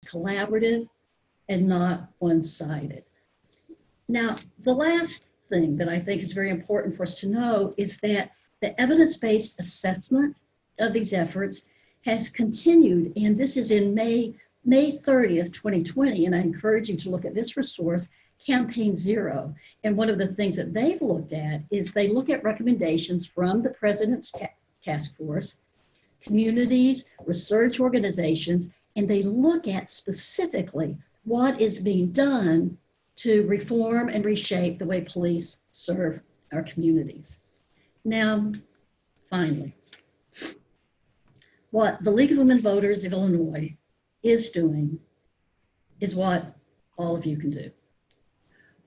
collaborative and not one-sided. Now, the last thing that I think is very important for us to know is that the evidence-based assessment of these efforts has continued, and this is in May 30th, 2020, and I encourage you to look at this resource, Campaign Zero. And one of the things that they've looked at is they look at recommendations from the President's Task Force, communities, research organizations, and they look at specifically what is being done to reform and reshape the way police serve our communities. Now, finally, what the League of Women Voters of Illinois is doing is what all of you can do.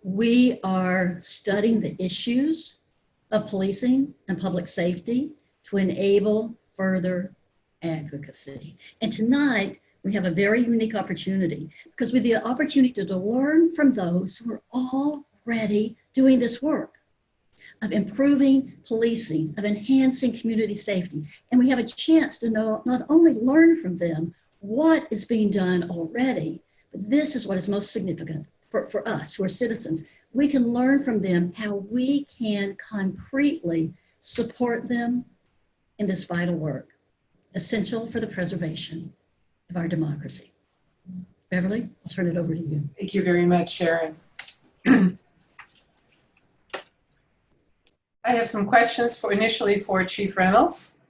We are studying the issues of policing and public safety to enable further advocacy. And tonight, we have a very unique opportunity because we have the opportunity to learn from those who are already doing this work of improving policing, of enhancing community safety. And we have a chance to know, not only learn from them what is being done already, but this is what is most significant for us who are citizens. We can learn from them how we can concretely support them in this vital work, essential for the preservation of our democracy. Beverly, I'll turn it over to you. Thank you very much, Sharon. I have some questions initially for Chief Reynolds.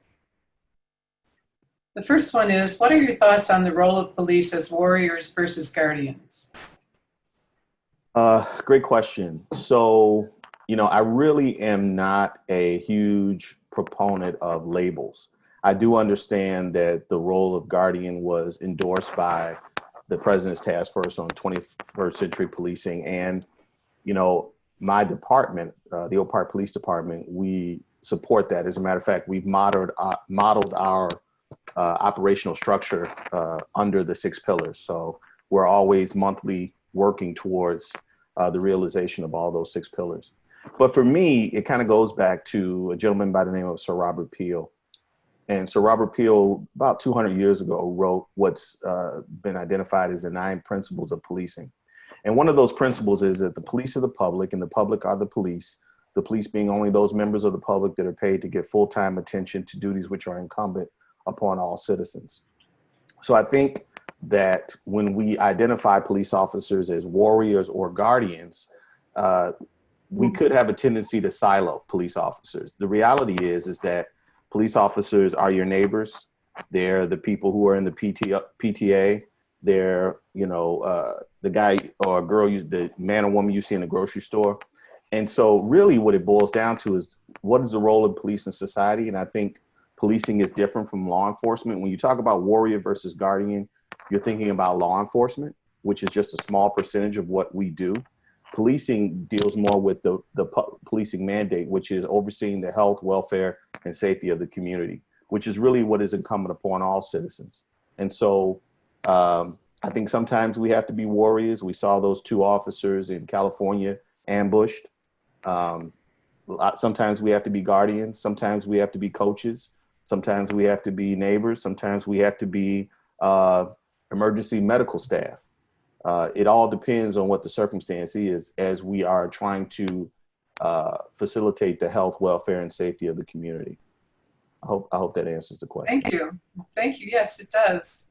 The first one is, what are your thoughts on the role of police as warriors versus guardians? Great question. So, I really am not a huge proponent of labels. I do understand that the role of guardian was endorsed by the President's Task Force on 21st Century Policing. And, my department, the Oak Park Police Department, we support that. As a matter of fact, we've modeled our operational structure under the 6 pillars. So we're always monthly working towards the realization of all those 6 pillars. But for me, it kind of goes back to a gentleman by the name of Sir Robert Peel. And Sir Robert Peel, about 200 years ago, wrote what's been identified as the 9 principles of policing. And one of those principles is that the police are the public and the public are the police being only those members of the public that are paid to give full-time attention to duties which are incumbent upon all citizens. So I think that when we identify police officers as warriors or guardians, we could have a tendency to silo police officers. The reality is that police officers are your neighbors. They're the people who are in the PTA. They're, the guy or girl, the man or woman you see in the grocery store. And so really what it boils down to is, what is the role of police in society? And I think policing is different from law enforcement. When you talk about warrior versus guardian, you're thinking about law enforcement, which is just a small percentage of what we do. Policing deals more with the policing mandate, which is overseeing the health, welfare, and safety of the community, which is really what is incumbent upon all citizens. And so I think sometimes we have to be warriors. We saw those 2 officers in California ambushed. Sometimes we have to be guardians. Sometimes we have to be coaches. Sometimes we have to be neighbors. Sometimes we have to be emergency medical staff. It all depends on what the circumstance is as we are trying to facilitate the health, welfare, and safety of the community. I hope that answers the question. Thank you. Thank you. Yes, it does.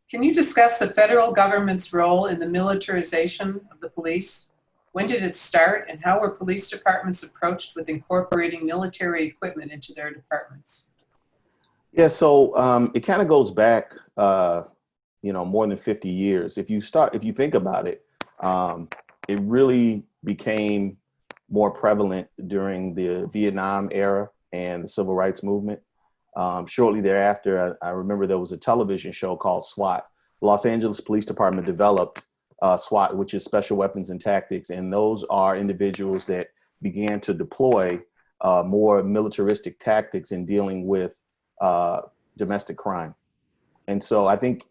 Can you discuss the federal government's role in the militarization of the police? When did it start, and how were police departments approached with incorporating military equipment into their departments? Yeah, so it kind of goes back, more than 50 years. If you think about it, it really became more prevalent during the Vietnam era and the Civil Rights Movement. Shortly thereafter, I remember there was a television show called SWAT. Los Angeles Police Department developed SWAT, which is Special Weapons and Tactics. And those are individuals that began to deploy more militaristic tactics in dealing with domestic crime. And so I think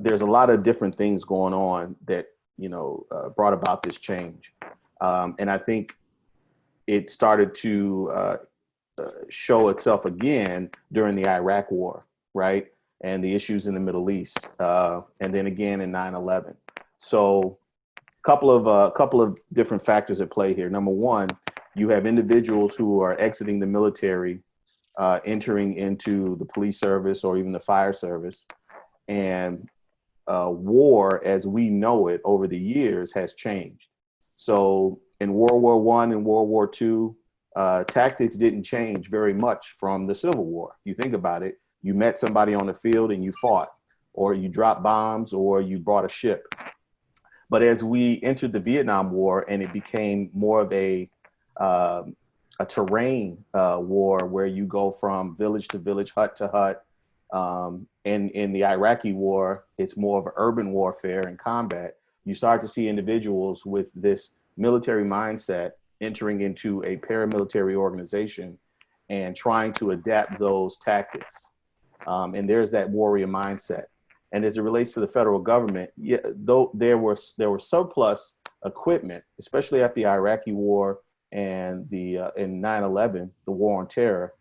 there's a lot of different things going on that, brought about this change. And I think it started to show itself again during the Iraq War, right? and the issues in the Middle East, and then again in 9/11. So couple of different factors at play here. Number one, you have individuals who are exiting the military, entering into the police service or even the fire service, and war as we know it over the years has changed. So in World War I and World War II, tactics didn't change very much from the Civil War. You think about it, you met somebody on the field and you fought, or you dropped bombs, or you brought a ship. But as we entered the Vietnam War and it became more of a terrain war where you go from village to village, hut to hut, and in the Iraqi war, it's more of an urban warfare and combat. You start to see individuals with this military mindset entering into a paramilitary organization and trying to adapt those tactics. And there's that warrior mindset. And as it relates to the federal government, yeah, though there were surplus equipment, especially after the Iraqi war and in 9/11, the war on terror,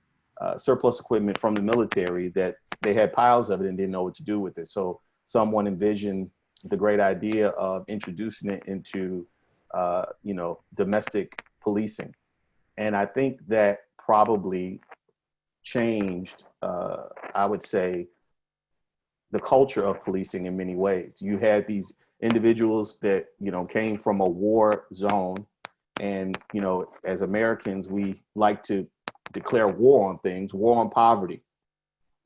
surplus equipment from the military that they had piles of it and didn't know what to do with it. So someone envisioned the great idea of introducing it into, domestic policing. And I think that probably changed, I would say, the culture of policing in many ways. You had these individuals that, came from a war zone. And, as Americans, we like to declare war on things, war on poverty,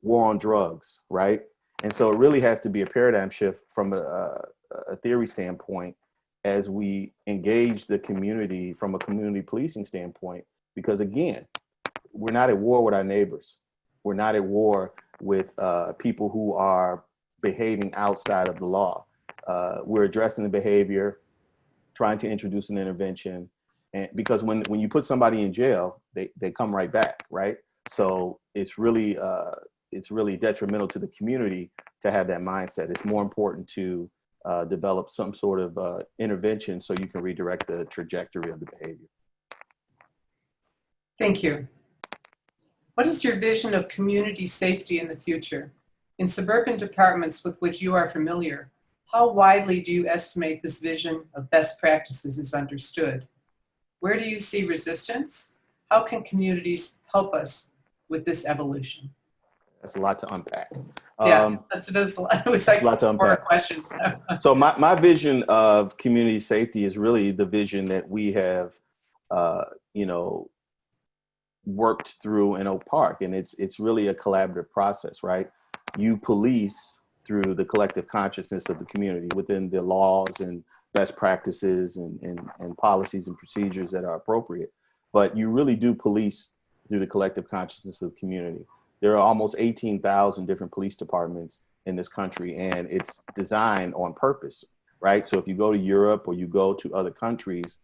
war on drugs, right? And so it really has to be a paradigm shift from a theory standpoint as we engage the community from a community policing standpoint. Because again, we're not at war with our neighbors. We're not at war with people who are behaving outside of the law. We're addressing the behavior, trying to introduce an intervention. And because when you put somebody in jail, they come right back, right? So it's really detrimental to the community to have that mindset. It's more important to develop some sort of intervention so you can redirect the trajectory of the behavior. Thank you. What is your vision of community safety in the future? In suburban departments with which you are familiar, how widely do you estimate this vision of best practices is understood? Where do you see resistance? How can communities help us with this evolution? That's a lot to unpack. Yeah, that's a lot. It was like a lot to unpack. 4 questions. So my vision of community safety is really the vision that we have, worked through in Oak Park, and it's really a collaborative process, right? You police through the collective consciousness of the community within the laws and best practices and policies and procedures that are appropriate. But you really do police through the collective consciousness of the community. There are almost 18,000 different police departments in this country, and it's designed on purpose, right? So if you go to Europe or you go to other countries,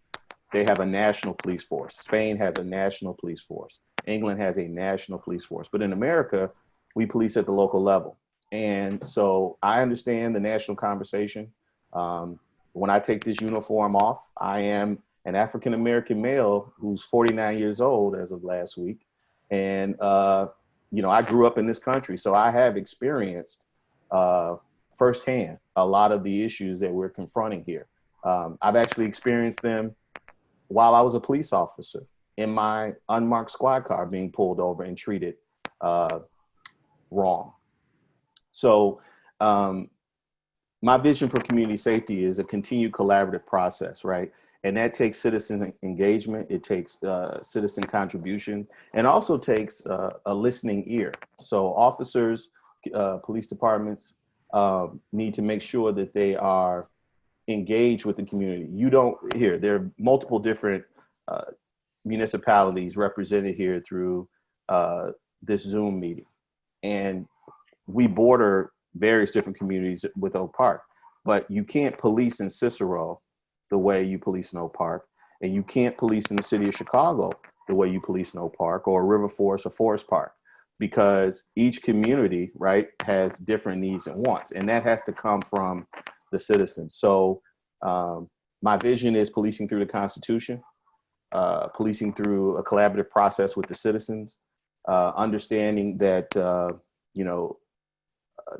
they have a national police force. Spain has a national police force. England has a national police force. But in America, we police at the local level. And so I understand the national conversation. When I take this uniform off, I am an African-American male who's 49 years old as of last week. And, I grew up in this country, so I have experienced firsthand a lot of the issues that we're confronting here. I've actually experienced them while I was a police officer in my unmarked squad car being pulled over and treated wrong. So my vision for community safety is a continued collaborative process, right? And that takes citizen engagement, it takes citizen contribution, and also takes a listening ear. So officers, police departments need to make sure that they are engaged with the community. There are multiple different municipalities represented here through this Zoom meeting. And we border various different communities with Oak Park, but you can't police in Cicero the way you police in Oak Park, and you can't police in the city of Chicago the way you police in Oak Park or River Forest or Forest Park, because each community, right, has different needs and wants, and that has to come from the citizens. So my vision is policing through the Constitution, policing through a collaborative process with the citizens, understanding that,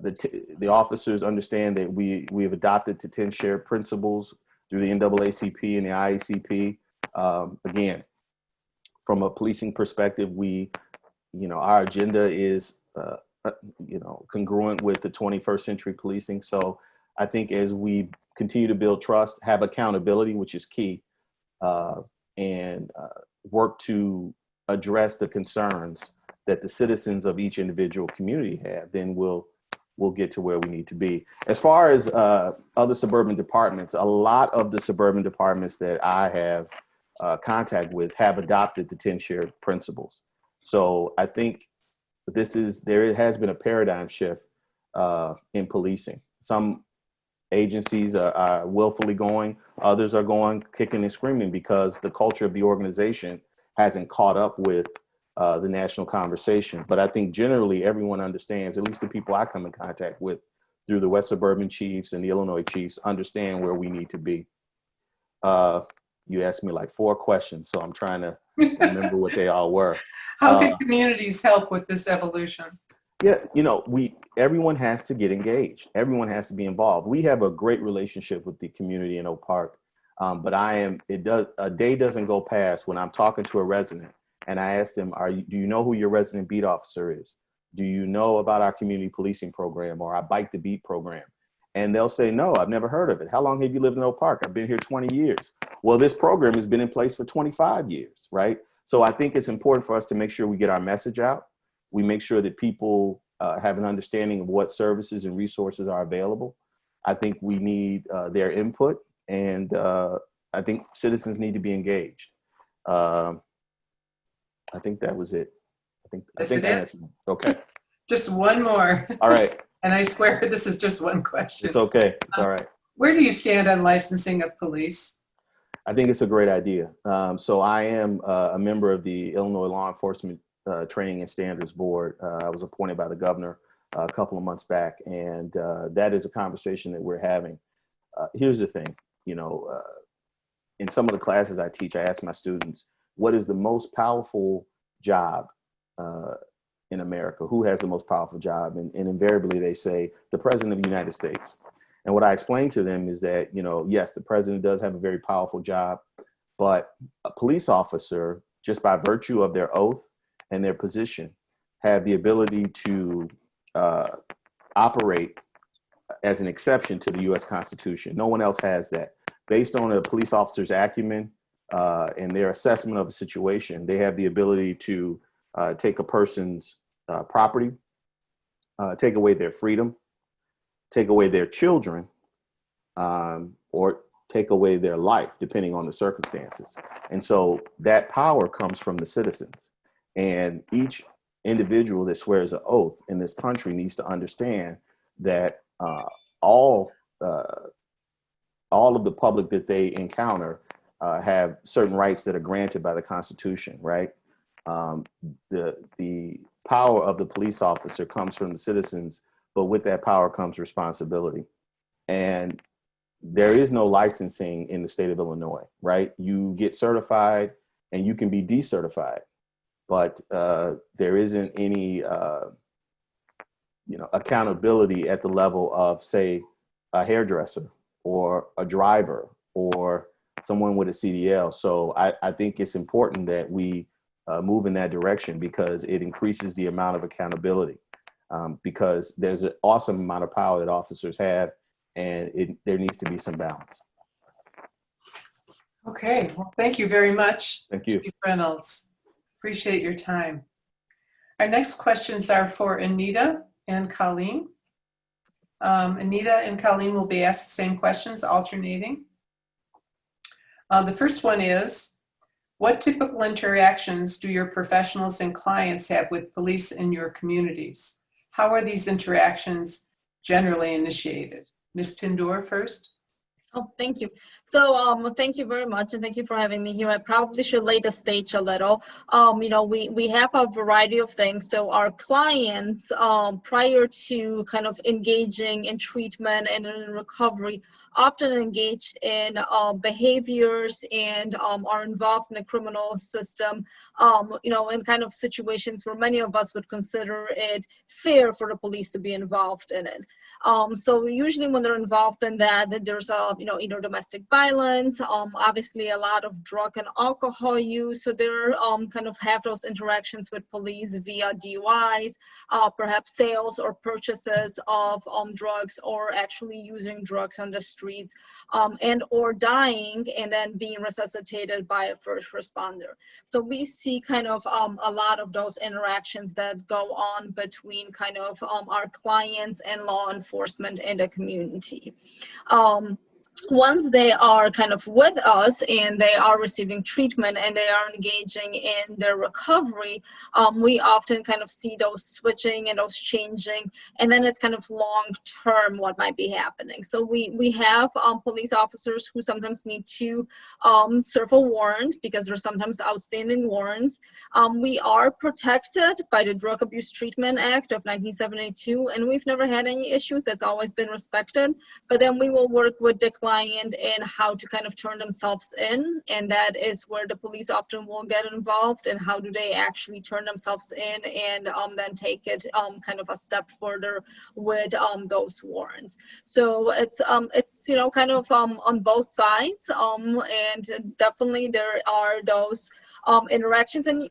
the officers understand that we have adopted the 10 shared principles through the NAACP and the IACP. Again, from a policing perspective, our agenda is, congruent with the 21st century policing. So I think as we continue to build trust, have accountability, which is key, and work to address the concerns that the citizens of each individual community have, then we'll get to where we need to be. As far as other suburban departments, a lot of the suburban departments that I have contact with have adopted the 10 shared principles. So I think there has been a paradigm shift in policing. Some agencies are willfully going, others are going kicking and screaming because the culture of the organization hasn't caught up with the national conversation. But I think generally everyone understands, at least the people I come in contact with through the West Suburban Chiefs and the Illinois Chiefs, understand where we need to be. You asked me like 4 questions, so I'm trying to remember what they all were. How can communities help with this evolution? Yeah, everyone has to get engaged. Everyone has to be involved. We have a great relationship with the community in Oak Park, but a day doesn't go past when I'm talking to a resident and I ask them, do you know who your resident beat officer is? Do you know about our community policing program or our Bike the Beat program? And they'll say, no, I've never heard of it. How long have you lived in Oak Park? I've been here 20 years. Well, this program has been in place for 25 years, right? So I think it's important for us to make sure we get our message out. We make sure that people have an understanding of what services and resources are available. I think we need their input, and I think citizens need to be engaged. I think that was it. I think that answered it. Okay. Just one more. All right. And I swear this is just one question. It's okay. It's all right. Where do you stand on licensing of police? I think it's a great idea. So I am a member of the Illinois Law Enforcement Training and Standards Board. I was appointed by the governor a couple of months back, and that is a conversation that we're having. Here's the thing, in some of the classes I teach, I ask my students, what is the most powerful job in America? Who has the most powerful job? And invariably they say the President of the United States. And what I explain to them is that, yes, the president does have a very powerful job, but a police officer, just by virtue of their oath and their position, have the ability to operate as an exception to the U.S. Constitution. No one else has that. Based on a police officer's acumen and their assessment of a situation, they have the ability to take a person's property, take away their freedom, take away their children, or take away their life, depending on the circumstances. And so that power comes from the citizens. And each individual that swears an oath in this country needs to understand that all of the public that they encounter have certain rights that are granted by the Constitution, right? The power of the police officer comes from the citizens, but with that power comes responsibility. And there is no licensing in the state of Illinois, right? You get certified and you can be decertified, but there isn't any accountability at the level of, say, a hairdresser or a driver or someone with a CDL. So I think it's important that we move in that direction because it increases the amount of accountability. Because there's an awesome amount of power that officers have, and there needs to be some balance. Okay, well, thank you very much. Thank you. Chief Reynolds. Appreciate your time. Our next questions are for Anita and Colleen. Anita and Colleen will be asked the same questions, alternating. The first one is, what typical interactions do your professionals and clients have with police in your communities? How are these interactions generally initiated? Ms. Pindiur first. Oh, thank you. So, thank you very much, and thank you for having me here. I probably should lay the stage a little. We have a variety of things. So our clients, prior to kind of engaging in treatment and in recovery, often engaged in behaviors and are involved in the criminal system, in kind of situations where many of us would consider it fair for the police to be involved in it. So usually when they're involved in that, then there's either domestic violence, obviously a lot of drug and alcohol use. So they're kind of have those interactions with police via DUIs, perhaps sales or purchases of drugs, or actually using drugs on the streets, and or dying and then being resuscitated by a first responder. So we see kind of a lot of those interactions that go on between kind of our clients and law enforcement in the community. Once they are kind of with us and they are receiving treatment and they are engaging in their recovery, we often kind of see those switching and those changing, and then it's kind of long term what might be happening. So we have police officers who sometimes need to serve a warrant because there's sometimes outstanding warrants. We are protected by the Drug Abuse Treatment Act of 1972, and we've never had any issues. That's always been respected. But then we will work with the client in how to kind of turn themselves in, and that is where the police often will get involved, and how do they actually turn themselves in and then take it kind of a step further with those warrants. So it's kind of on both sides, and definitely there are those interactions. And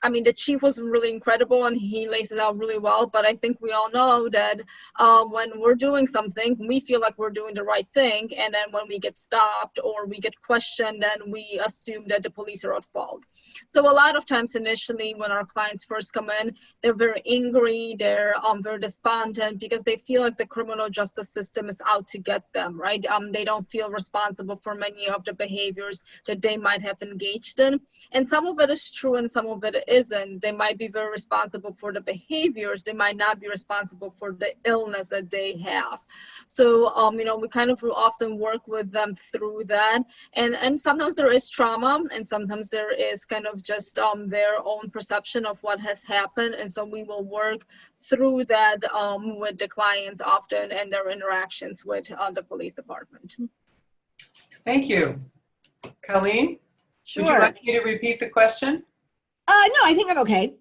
I mean, the chief was really incredible and he lays it out really well, but I think we all know that when we're doing something, we feel like we're doing the right thing, and then when we get stopped or we get questioned, then we assume that the police are at fault. So a lot of times initially when our clients first come in, they're very angry, they're very despondent because they feel like the criminal justice system is out to get them, right? They don't feel responsible for many of the behaviors that they might have engaged in. And some of it is true and some of it isn't. They might be very responsible for the behaviors. They might not be responsible for the illness that they have. So, we kind of often work with them through that. And sometimes there is trauma, and sometimes there is kind of just their own perception of what has happened. And so we will work through that with the clients often and their interactions with the police department. Thank you. Colleen? Sure. Would you like me to repeat the question? No, I think I'm okay.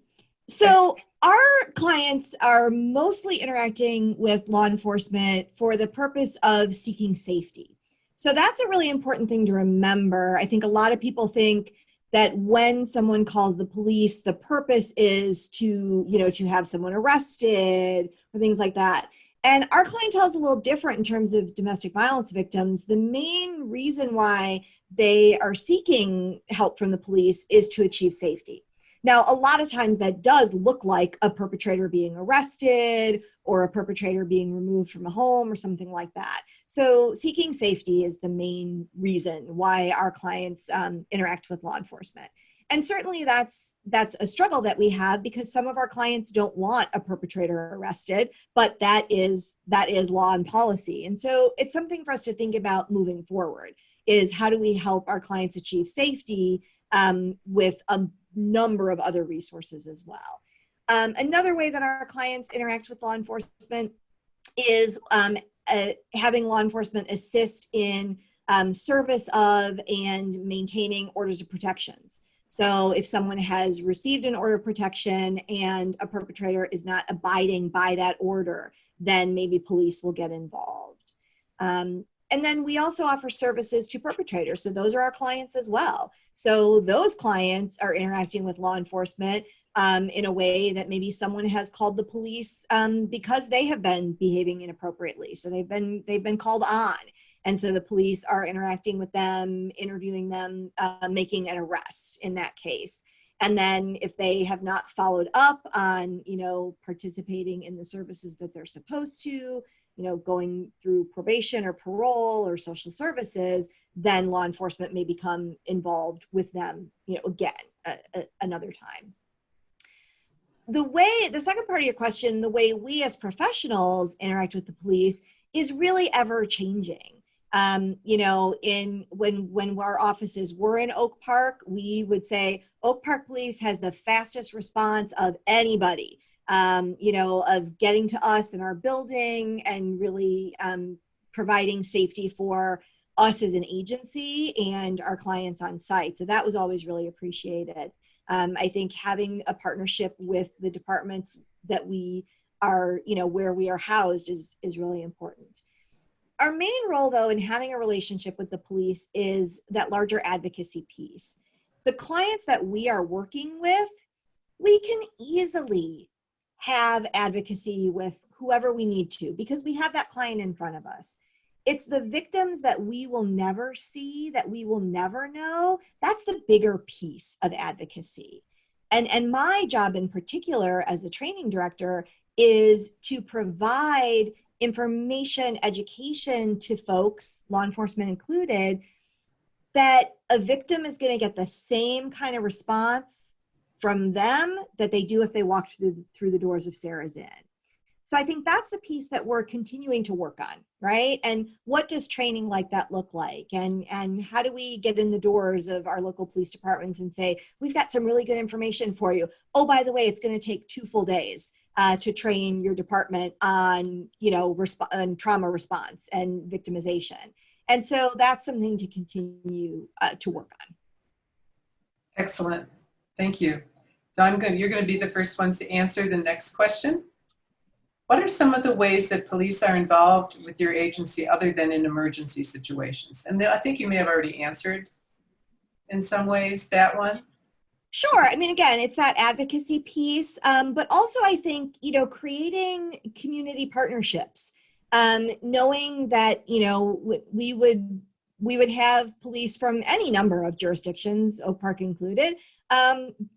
So our clients are mostly interacting with law enforcement for the purpose of seeking safety. So that's a really important thing to remember. I think a lot of people think that when someone calls the police, the purpose is to have someone arrested or things like that. And our clientele is a little different in terms of domestic violence victims. The main reason why they are seeking help from the police is to achieve safety. Now, a lot of times that does look like a perpetrator being arrested or a perpetrator being removed from a home or something like that. So seeking safety is the main reason why our clients interact with law enforcement. And certainly that's a struggle that we have because some of our clients don't want a perpetrator arrested, but that is law and policy. And so it's something for us to think about moving forward, is how do we help our clients achieve safety with a number of other resources as well. Another way that our clients interact with law enforcement is having law enforcement assist in service of and maintaining orders of protections. So if someone has received an order of protection and a perpetrator is not abiding by that order, then maybe police will get involved. And then we also offer services to perpetrators. So those are our clients as well. So those clients are interacting with law enforcement in a way that maybe someone has called the police because they have been behaving inappropriately. So they've been called on. And so the police are interacting with them, interviewing them, making an arrest in that case. And then if they have not followed up on, participating in the services that they're supposed to, going through probation or parole or social services, then law enforcement may become involved with them, again, another time. The second part of your question, the way we as professionals interact with the police is really ever changing. You know, when our offices were in Oak Park, we would say Oak Park Police has the fastest response of anybody, you know, of getting to us in our building and really providing safety for us as an agency and our clients on site. So that was always really appreciated. I think having a partnership with the departments that we are, you know, where we are housed is really important. Our main role, though, in having a relationship with the police is that larger advocacy piece. The clients that we are working with, we can easily have advocacy with whoever we need to because we have that client in front of us. It's the victims that we will never see, that we will never know. That's the bigger piece of advocacy. And my job in particular as a training director is to provide information, education to folks, law enforcement included, that a victim is going to get the same kind of response from them that they do if they walked through the doors of Sarah's Inn. So I think that's the piece that we're continuing to work on, right? And what does training like that look like? And how do we get in the doors of our local police departments and say, we've got some really good information for you. Oh, by the way, it's going to take 2 full days to train your department on, you know, on trauma response and victimization. And so that's something to continue to work on. Excellent. Thank you. So you're going to be the first ones to answer the next question. What are some of the ways that police are involved with your agency other than in emergency situations? And I think you may have already answered in some ways that one. Sure. I mean, again, it's that advocacy piece, but also I think, you know, creating community partnerships, knowing that, you know, we would have police from any number of jurisdictions, Oak Park included,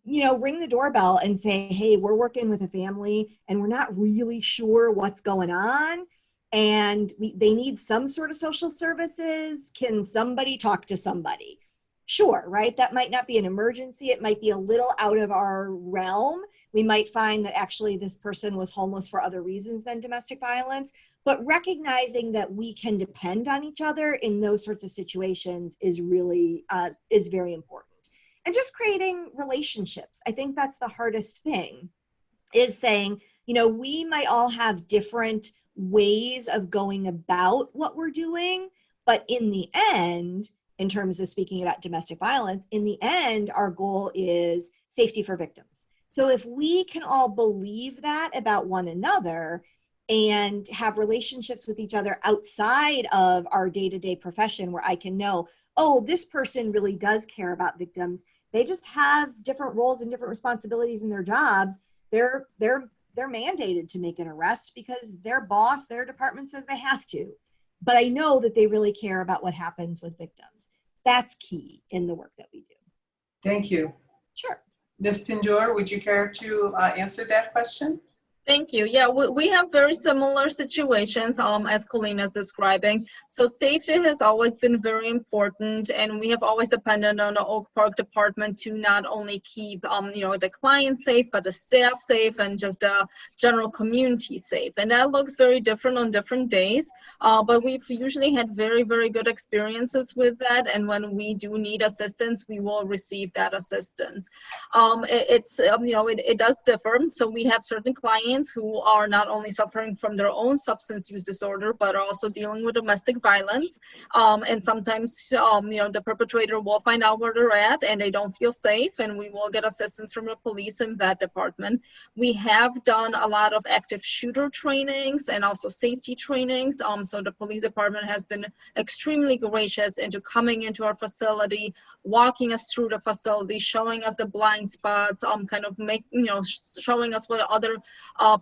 you know, ring the doorbell and say, hey, we're working with a family and we're not really sure what's going on. And they need some sort of social services. Can somebody talk to somebody? Sure, right? That might not be an emergency. It might be a little out of our realm. We might find that actually this person was homeless for other reasons than domestic violence, but recognizing that we can depend on each other in those sorts of situations is really, is very important. And just creating relationships. I think that's the hardest thing, is saying, you know, we might all have different ways of going about what we're doing, but in the end, in terms of speaking about domestic violence, in the end, our goal is safety for victims. So if we can all believe that about one another and have relationships with each other outside of our day-to-day profession, where I can know, oh, this person really does care about victims. They just have different roles and different responsibilities in their jobs. They're mandated to make an arrest because their boss, their department says they have to. But I know that they really care about what happens with victims. That's key in the work that we do. Thank you. Sure. Ms. Pindiur, would you care to answer that question? Thank you. Yeah, we have very similar situations as Colleen is describing. So safety has always been very important, and we have always depended on the Oak Park department to not only keep you know, the client safe, but the staff safe and just the general community safe. And that looks very different on different days, but we've usually had very, very good experiences with that. And when we do need assistance, we will receive that assistance. It's you know, it does differ. So we have certain clients who are not only suffering from their own substance use disorder, but are also dealing with domestic violence. And sometimes, you know, the perpetrator will find out where they're at and they don't feel safe, and we will get assistance from the police in that department. We have done a lot of active shooter trainings and also safety trainings. So the police department has been extremely gracious into coming into our facility, walking us through the facility, showing us the blind spots, kind of showing us what other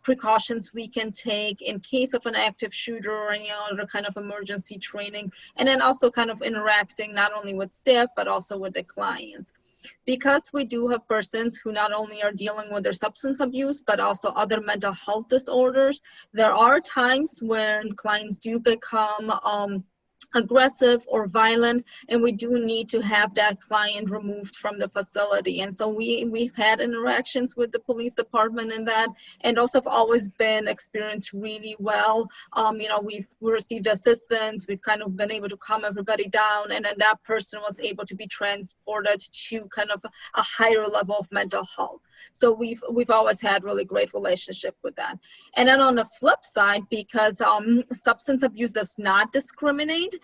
precautions we can take in case of an active shooter or any other kind of emergency training, and then also kind of interacting not only with staff but also with the clients. Because we do have persons who not only are dealing with their substance abuse but also other mental health disorders, there are times when clients do become aggressive or violent, and we do need to have that client removed from the facility. And so we've had interactions with the police department in that, and also have always been experienced really well. We've received assistance, we've kind of been able to calm everybody down, and then that person was able to be transported to kind of a higher level of mental health. So we've always had really great relationship with that. And then on the flip side, because substance abuse does not discriminate,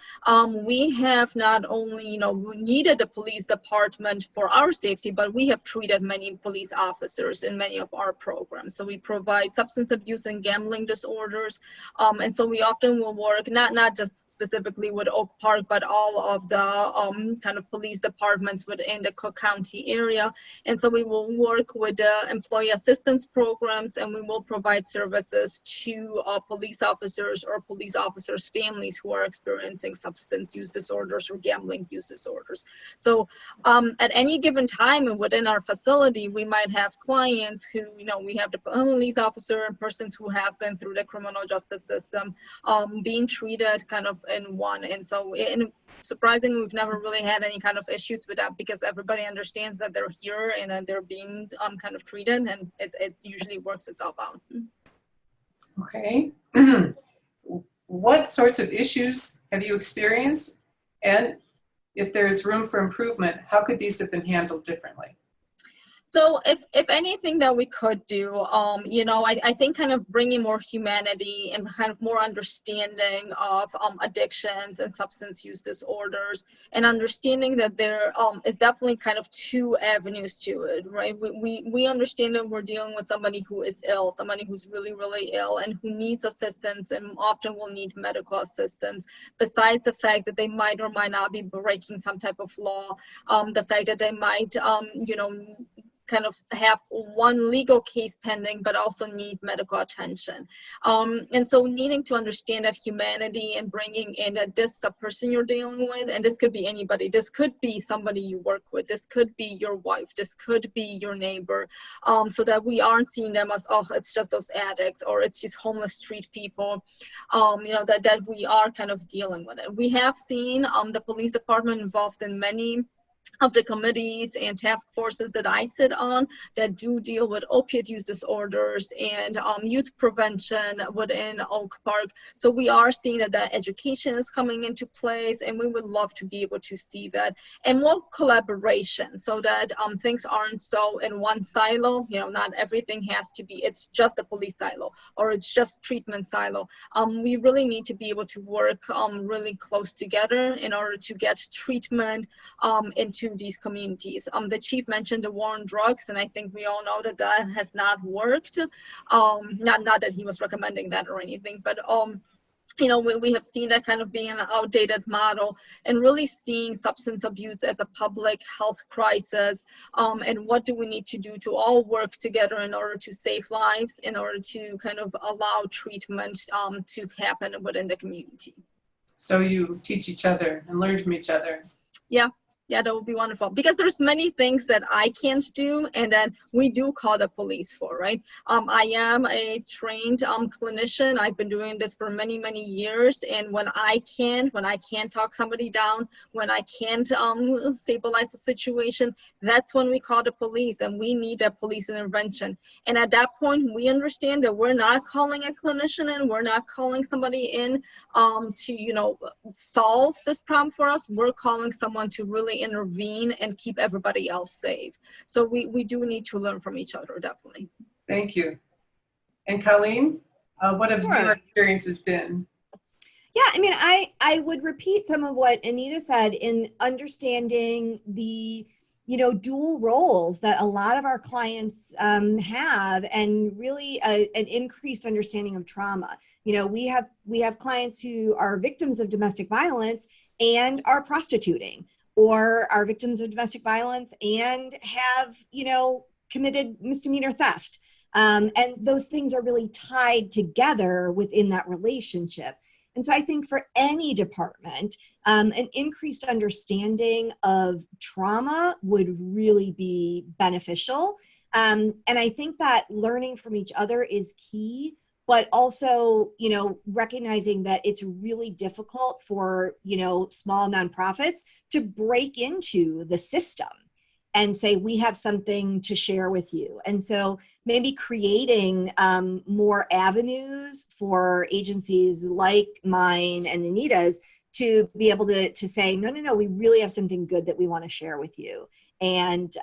we have not only, needed the police department for our safety, but we have treated many police officers in many of our programs. So we provide substance abuse and gambling disorders. And so we often will work, not just specifically with Oak Park, but all of the kind of police departments within the Cook County area. And so we will work with the employee assistance programs, and we will provide services to police officers or police officers' families who are experiencing substance use disorders or gambling use disorders. So at any given time within our facility, we might have clients who, we have the police officer and persons who have been through the criminal justice system being treated kind of in one. And so surprisingly, we've never really had any kind of issues with that, because everybody understands that they're here and that they're being kind of treated, and it usually works itself out. Okay. What sorts of issues have you experienced? And if there is room for improvement, how could these have been handled differently? So if anything that we could do, I think kind of bringing more humanity and kind of more understanding of addictions and substance use disorders, and understanding that there is definitely kind of two avenues to it, right? We understand that we're dealing with somebody who is ill, somebody who's really, really ill and who needs assistance and often will need medical assistance, besides the fact that they might or might not be breaking some type of law, the fact that they might, kind of have one legal case pending, but also need medical attention. And so needing to understand that humanity and bringing in that this is a person you're dealing with, and this could be anybody. This could be somebody you work with. This could be your wife. This could be your neighbor. So that we aren't seeing them as, oh, it's just those addicts, or it's just homeless street people, that we are kind of dealing with it. We have seen the police department involved in many of the committees and task forces that I sit on that do deal with opiate use disorders and youth prevention within Oak Park. So we are seeing that education is coming into place, and we would love to be able to see that, and more collaboration, so that things aren't so in one silo. Not everything has to be, it's just a police silo or it's just treatment silo. We really need to be able to work really close together in order to get treatment into these communities. The chief mentioned the war on drugs, and I think we all know that has not worked. Not that he was recommending that or anything, but we have seen that kind of being an outdated model, and really seeing substance abuse as a public health crisis. And what do we need to do to all work together in order to save lives, in order to kind of allow treatment to happen within the community. So you teach each other and learn from each other. Yeah, that would be wonderful, because there's many things that I can't do and that we do call the police for, right? I am a trained clinician. I've been doing this for many, many years. And when I can't talk somebody down, when I can't stabilize the situation, that's when we call the police, and we need a police intervention. And at that point, we understand that we're not calling a clinician in, we're not calling somebody in to, solve this problem for us. We're calling someone to really intervene and keep everybody else safe. So we do need to learn from each other, definitely. Thank you. And Colleen, what have Sure. your experiences been? Yeah, I would repeat some of what Anita said in understanding the, dual roles that a lot of our clients have, and really an increased understanding of trauma. We have clients who are victims of domestic violence and are prostituting, or are victims of domestic violence and have, committed misdemeanor theft. And those things are really tied together within that relationship. And so I think for any department, an increased understanding of trauma would really be beneficial. And I think that learning from each other is key, but also, recognizing that it's really difficult for, small nonprofits to break into the system and say, we have something to share with you. And so maybe creating more avenues for agencies like mine and Anita's to be able to say, no, we really have something good that we want to share with you. And,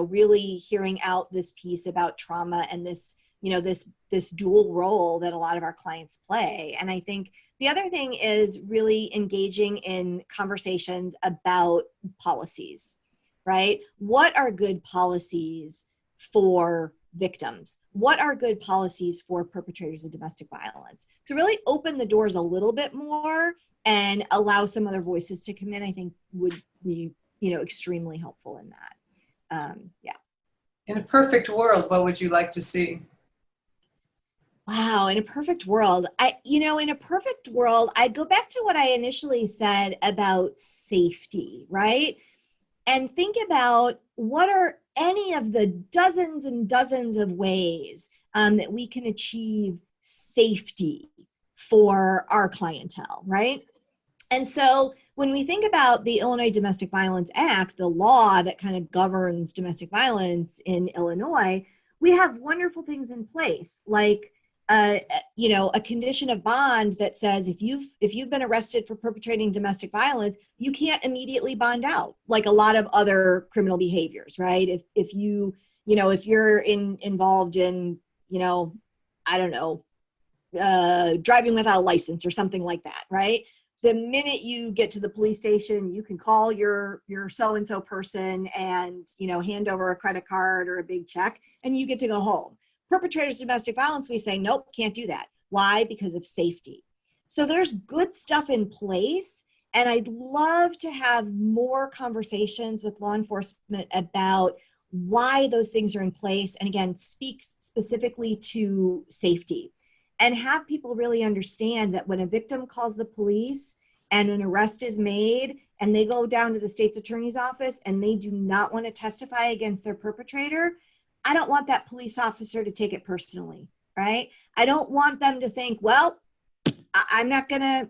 really hearing out this piece about trauma and this, this dual role that a lot of our clients play. And I think the other thing is really engaging in conversations about policies, right? What are good policies for victims? What are good policies for perpetrators of domestic violence? So really open the doors a little bit more and allow some other voices to come in, I think would be, extremely helpful in that. Yeah. In a perfect world, what would you like to see? Wow, in a perfect world, in a perfect world, I'd go back to what I initially said about safety, right? And think about what are any of the dozens and dozens of ways that we can achieve safety for our clientele, right? And so when we think about the Illinois Domestic Violence Act, the law that kind of governs domestic violence in Illinois, we have wonderful things in place, like a condition of bond that says if you've been arrested for perpetrating domestic violence, you can't immediately bond out, like a lot of other criminal behaviors, right? If you're involved in, driving without a license or something like that, right? The minute you get to the police station, you can call your so-and-so person and, hand over a credit card or a big check, and you get to go home. Perpetrators of domestic violence, we say, nope, can't do that. Why? Because of safety. So there's good stuff in place. And I'd love to have more conversations with law enforcement about why those things are in place. And again, speak specifically to safety and have people really understand that when a victim calls the police and an arrest is made and they go down to the state's attorney's office and they do not want to testify against their perpetrator, I don't want that police officer to take it personally, right? I don't want them to think, well, I'm not gonna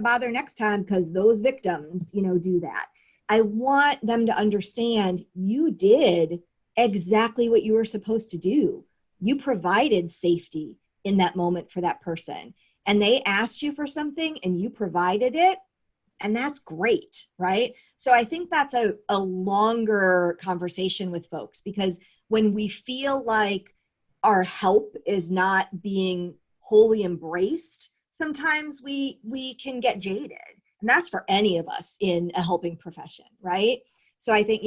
bother next time because those victims, do that. I want them to understand you did exactly what you were supposed to do. You provided safety in that moment for that person, and they asked you for something and you provided it, and that's great, right? So I think that's a longer conversation with folks, because when we feel like our help is not being wholly embraced, sometimes we can get jaded. And that's for any of us in a helping profession, right? So I think,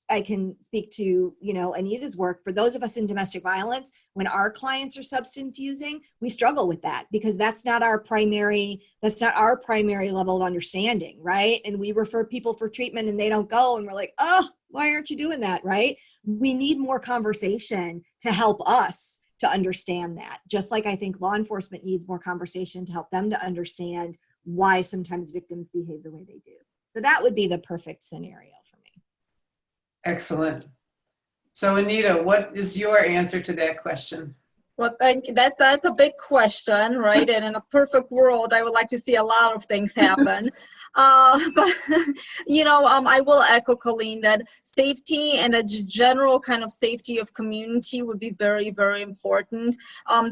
I can speak to, Anita's work. For those of us in domestic violence, when our clients are substance using, we struggle with that because that's not our primary level of understanding, right? And we refer people for treatment and they don't go, and we're like, oh, why aren't you doing that, right? We need more conversation to help us to understand that. Just like I think law enforcement needs more conversation to help them to understand why sometimes victims behave the way they do. So that would be the perfect scenario for me. Excellent. So Anita, what is your answer to that question? Well, thank you. That's a big question, right? And in a perfect world, I would like to see a lot of things happen. But, I will echo Colleen that safety and a general kind of safety of community would be very, very important.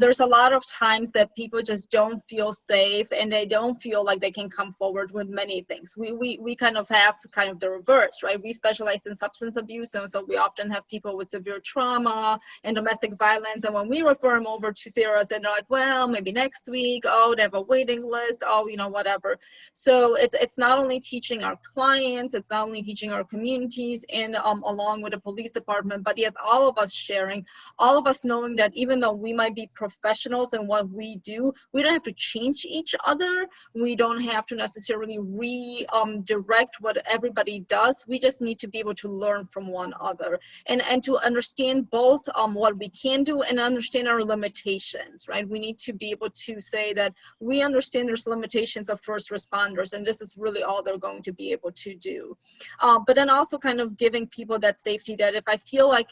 There's a lot of times that people just don't feel safe and they don't feel like they can come forward with many things. We kind of have kind of the reverse, right? We specialize in substance abuse, and so we often have people with severe trauma and domestic violence. And when we refer them over to CRS, and they're like, well, maybe next week, oh, they have a waiting list, oh, whatever. So it's not only teaching our clients, it's not only teaching our communities and along with the police department, but yes, all of us sharing, all of us knowing that even though we might be professionals in what we do, we don't have to change each other. We don't have to necessarily redirect what everybody does. We just need to be able to learn from one another and to understand both what we can do and understand our our limitations, right? We need to be able to say that we understand there's limitations of first responders, and this is really all they're going to be able to do. But then also kind of giving people that safety that if I feel like,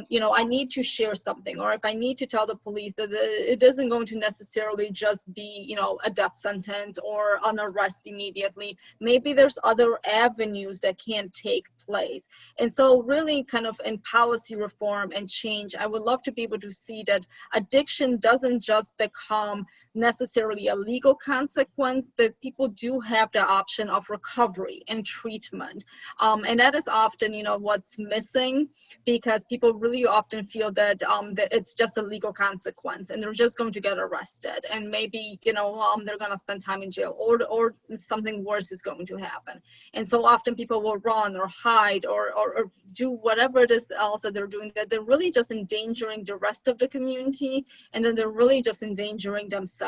you know, I need to share something, or if I need to tell the police that it isn't going to necessarily just be, you know, a death sentence or an arrest immediately. Maybe there's other avenues that can take place. And so really kind of in policy reform and change, I would love to be able to see that addiction doesn't just become necessarily a legal consequence, that people do have the option of recovery and treatment. And that is often, you know, what's missing, because people really often feel that, that it's just a legal consequence and they're just going to get arrested, and maybe, you know, they're going to spend time in jail, or something worse is going to happen. And so often people will run or hide or do whatever it is else that they're doing, that they're really just endangering the rest of the community, and then they're really just endangering themselves.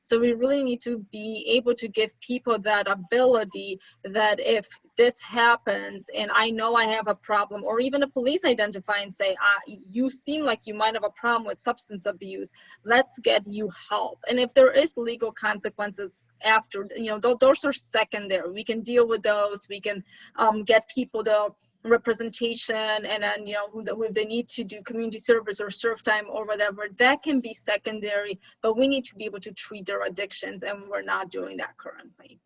So we really need to be able to give people that ability that if this happens and I know I have a problem, or even the police identify and say, you seem like you might have a problem with substance abuse, let's get you help. And if there is legal consequences after, you know, those are secondary. We can deal with those. We can get people the representation, and then, you know, if they need to do community service or serve time or whatever, that can be secondary, but we need to be able to treat their addictions, and we're not doing that currently.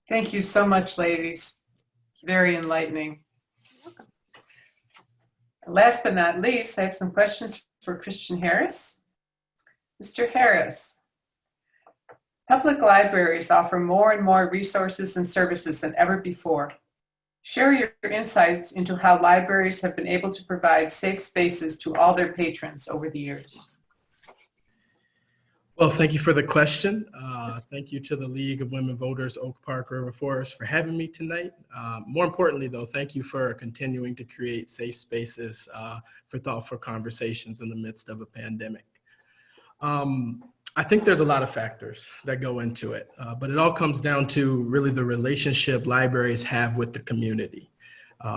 Thank you so much, ladies. Very enlightening. Last but not least, I have some questions for Christian Harris. Mr. Harris, public libraries offer more and more resources and services than ever before. Share your insights into how libraries have been able to provide safe spaces to all their patrons over the years. Well, thank you for the question. Thank you to the League of Women Voters, Oak Park River Forest, for having me tonight. More importantly, though, thank you for continuing to create safe spaces for thoughtful conversations in the midst of a pandemic. I think there's a lot of factors that go into it, but it all comes down to really the relationship libraries have with the community.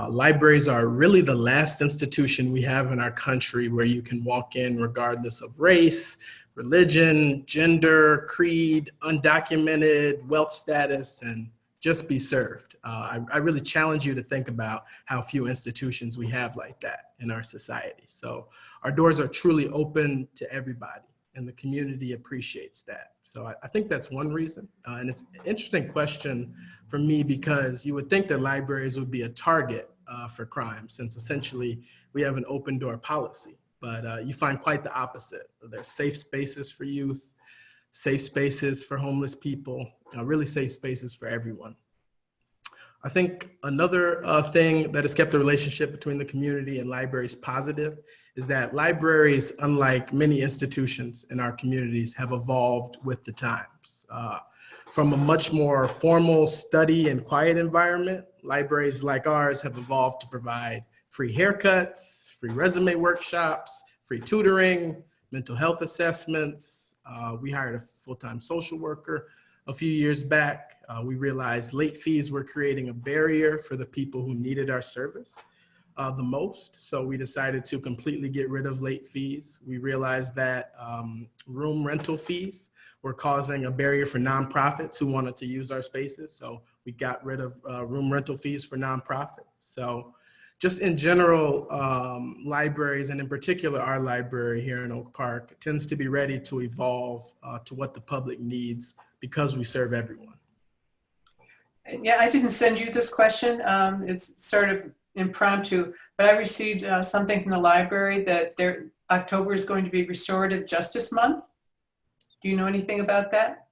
Libraries are really the last institution we have in our country where you can walk in regardless of race, religion, gender, creed, undocumented, wealth status, and just be served. I really challenge you to think about how few institutions we have like that in our society. So our doors are truly open to everybody, and the community appreciates that. So I think that's one reason. And it's an interesting question for me, because you would think that libraries would be a target for crime, since essentially we have an open door policy. But you find quite the opposite. There's safe spaces for youth, safe spaces for homeless people, really safe spaces for everyone. I think another thing that has kept the relationship between the community and libraries positive is that libraries, unlike many institutions in our communities, have evolved with the times. From a much more formal study and quiet environment, libraries like ours have evolved to provide free haircuts, free resume workshops, free tutoring, mental health assessments. We hired a full-time social worker a few years back. We realized late fees were creating a barrier for the people who needed our service the most. So we decided to completely get rid of late fees. We realized that room rental fees were causing a barrier for nonprofits who wanted to use our spaces. So we got rid of room rental fees for nonprofits. So just in general, libraries, and in particular our library here in Oak Park, tends to be ready to evolve to what the public needs, because we serve everyone. Yeah, I didn't send you this question. It's sort of impromptu, but I received something from the library that October is going to be Restorative Justice Month. Do you know anything about that?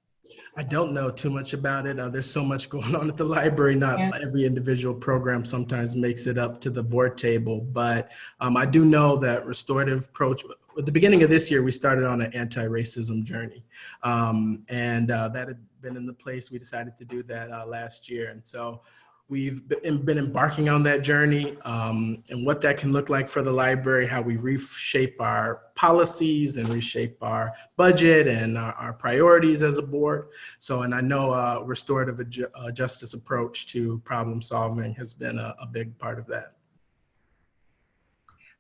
I don't know too much about it. There's so much going on at the library. Not every individual program sometimes makes it up to the board table, but I do know that restorative approach, at the beginning of this year, we started on an anti-racism journey. And that had been in the place. We decided to do that last year. And so we've been embarking on that journey, and what that can look like for the library, how we reshape our policies and reshape our budget and our priorities as a board. So, and I know restorative justice approach to problem solving has been a big part of that.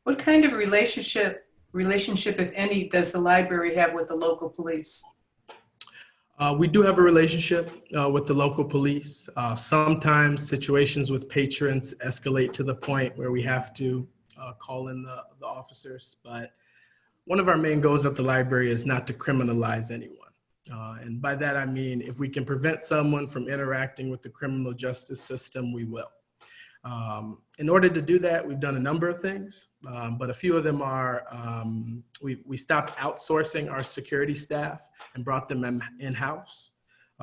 What kind of relationship relationship, if any, does the library have with the local police? We do have a relationship with the local police. Sometimes situations with patrons escalate to the point where we have to call in the officers, but one of our main goals at the library is not to criminalize anyone. And by that, I mean, if we can prevent someone from interacting with the criminal justice system, we will. In order to do that, we've done a number of things, but a few of them are, we stopped outsourcing our security staff and brought them in-house.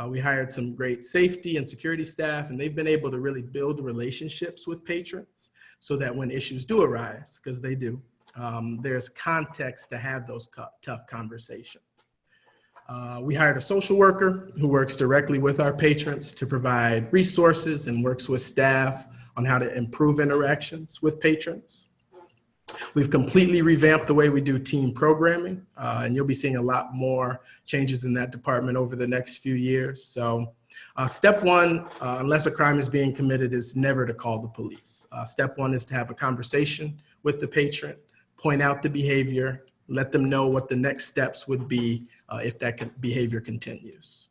We hired some great safety and security staff, and they've been able to really build relationships with patrons so that when issues do arise, because they do, there's context to have those tough conversations. We hired a social worker who works directly with our patrons to provide resources and works with staff on how to improve interactions with patrons. We've completely revamped the way we do team programming, and you'll be seeing a lot more changes in that department over the next few years. So step one, unless a crime is being committed, is never to call the police. Step one is to have a conversation with the patron, point out the behavior, let them know what the next steps would be if that behavior continues.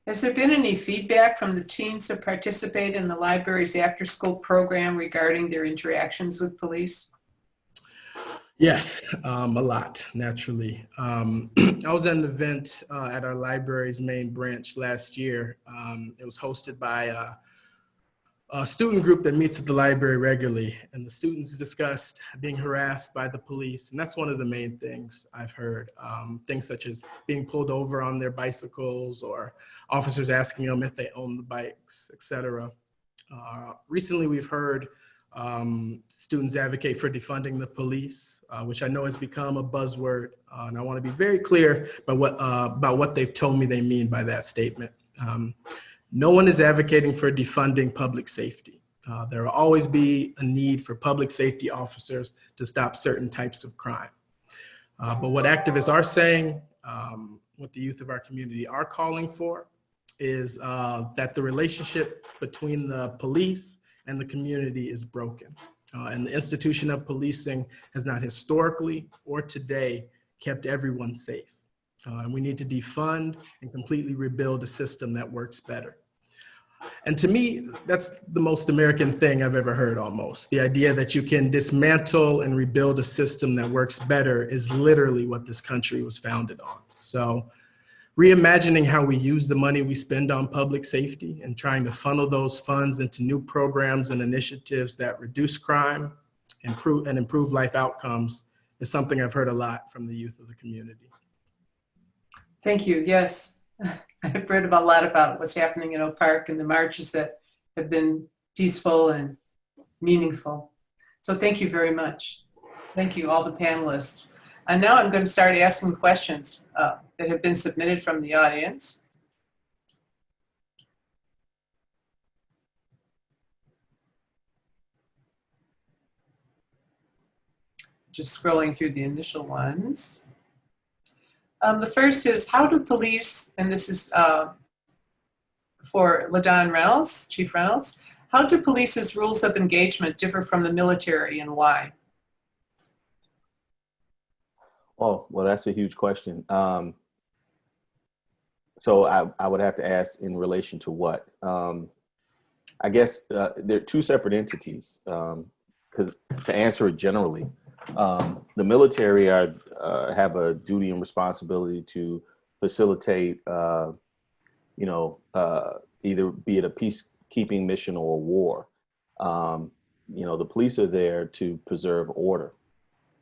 Has there been any feedback from the teens who participate in the library's after-school program regarding their interactions with police? Yes, a lot, naturally. I was at an event at our library's main branch last year. It was hosted by a student group that meets at the library regularly, and the students discussed being harassed by the police, and that's one of the main things I've heard. Things such as being pulled over on their bicycles or officers asking them if they own the bikes, etc. Recently, we've heard students advocate for defunding the police, which I know has become a buzzword, and I want to be very clear about what they've told me they mean by that statement. No one is advocating for defunding public safety. There will always be a need for public safety officers to stop certain types of crime. But what activists are saying, what the youth of our community are calling for, is that the relationship between the police and the community is broken. And the institution of policing has not historically or today kept everyone safe. And we need to defund and completely rebuild a system that works better. And to me, that's the most American thing I've ever heard almost. The idea that you can dismantle and rebuild a system that works better is literally what this country was founded on. So reimagining how we use the money we spend on public safety and trying to funnel those funds into new programs and initiatives that reduce crime, improve life outcomes is something I've heard a lot from the youth of the community. Thank you. Yes, I've read a lot about what's happening in Oak Park and the marches that have been peaceful and meaningful. So thank you very much. Thank you, all the panelists. And now I'm going to start asking questions that have been submitted from the audience. Just scrolling through the initial ones. The first is, how do police, and this is for LaDon Reynolds, Chief Reynolds, how do police's rules of engagement differ from the military and why? Oh, well, that's a huge question. So I would have to ask in relation to what? I guess they're two separate entities, because to answer it generally, the military have a duty and responsibility to facilitate, either be it a peacekeeping mission or a war. The police are there to preserve order.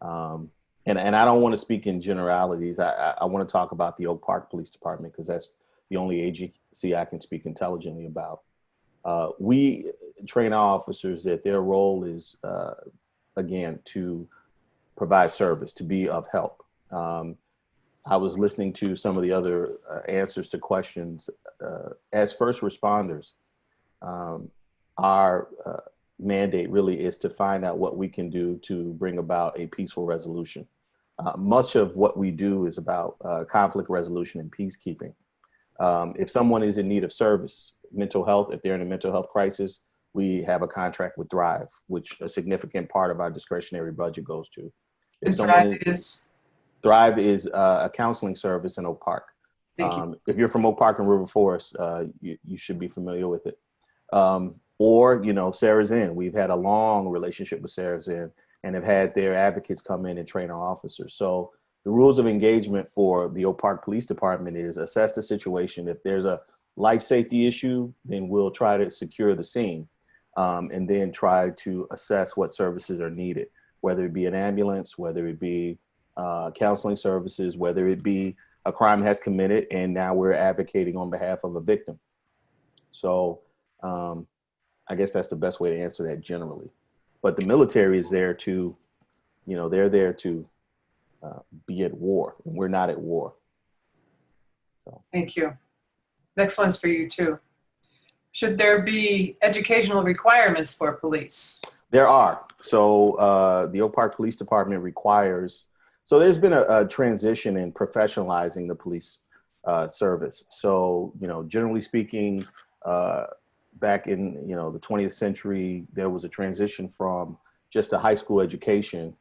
And I don't want to speak in generalities. I want to talk about the Oak Park Police Department because that's the only agency I can speak intelligently about. We train our officers that their role is, again, to provide service, to be of help. I was listening to some of the other answers to questions. As first responders, our mandate really is to find out what we can do to bring about a peaceful resolution. Much of what we do is about conflict resolution and peacekeeping. If someone is in need of service, mental health, if they're in a mental health crisis, we have a contract with Thrive, which a significant part of our discretionary budget goes to. And Thrive is a counseling service in Oak Park. Thank you. If you're from Oak Park and River Forest, you should be familiar with it. Or, you know, Sarah's Inn. We've had a long relationship with Sarah's Inn and have had their advocates come in and train our officers. So the rules of engagement for the Oak Park Police Department is assess the situation. If there's a life safety issue, then we'll try to secure the scene and then try to assess what services are needed, whether it be an ambulance, whether it be counseling services, whether it be a crime has committed and now we're advocating on behalf of a victim. So I guess that's the best way to answer that generally. But the military is there to, you know, they're there to be at war, and we're not at war. So. Thank you. Next one's for you too. Should there be educational requirements for police? There are. So the Oak Park Police Department requires, so there's been a transition in professionalizing the police service. So, you know, generally speaking, back in, you know, the 20th century, there was a transition from just a high school education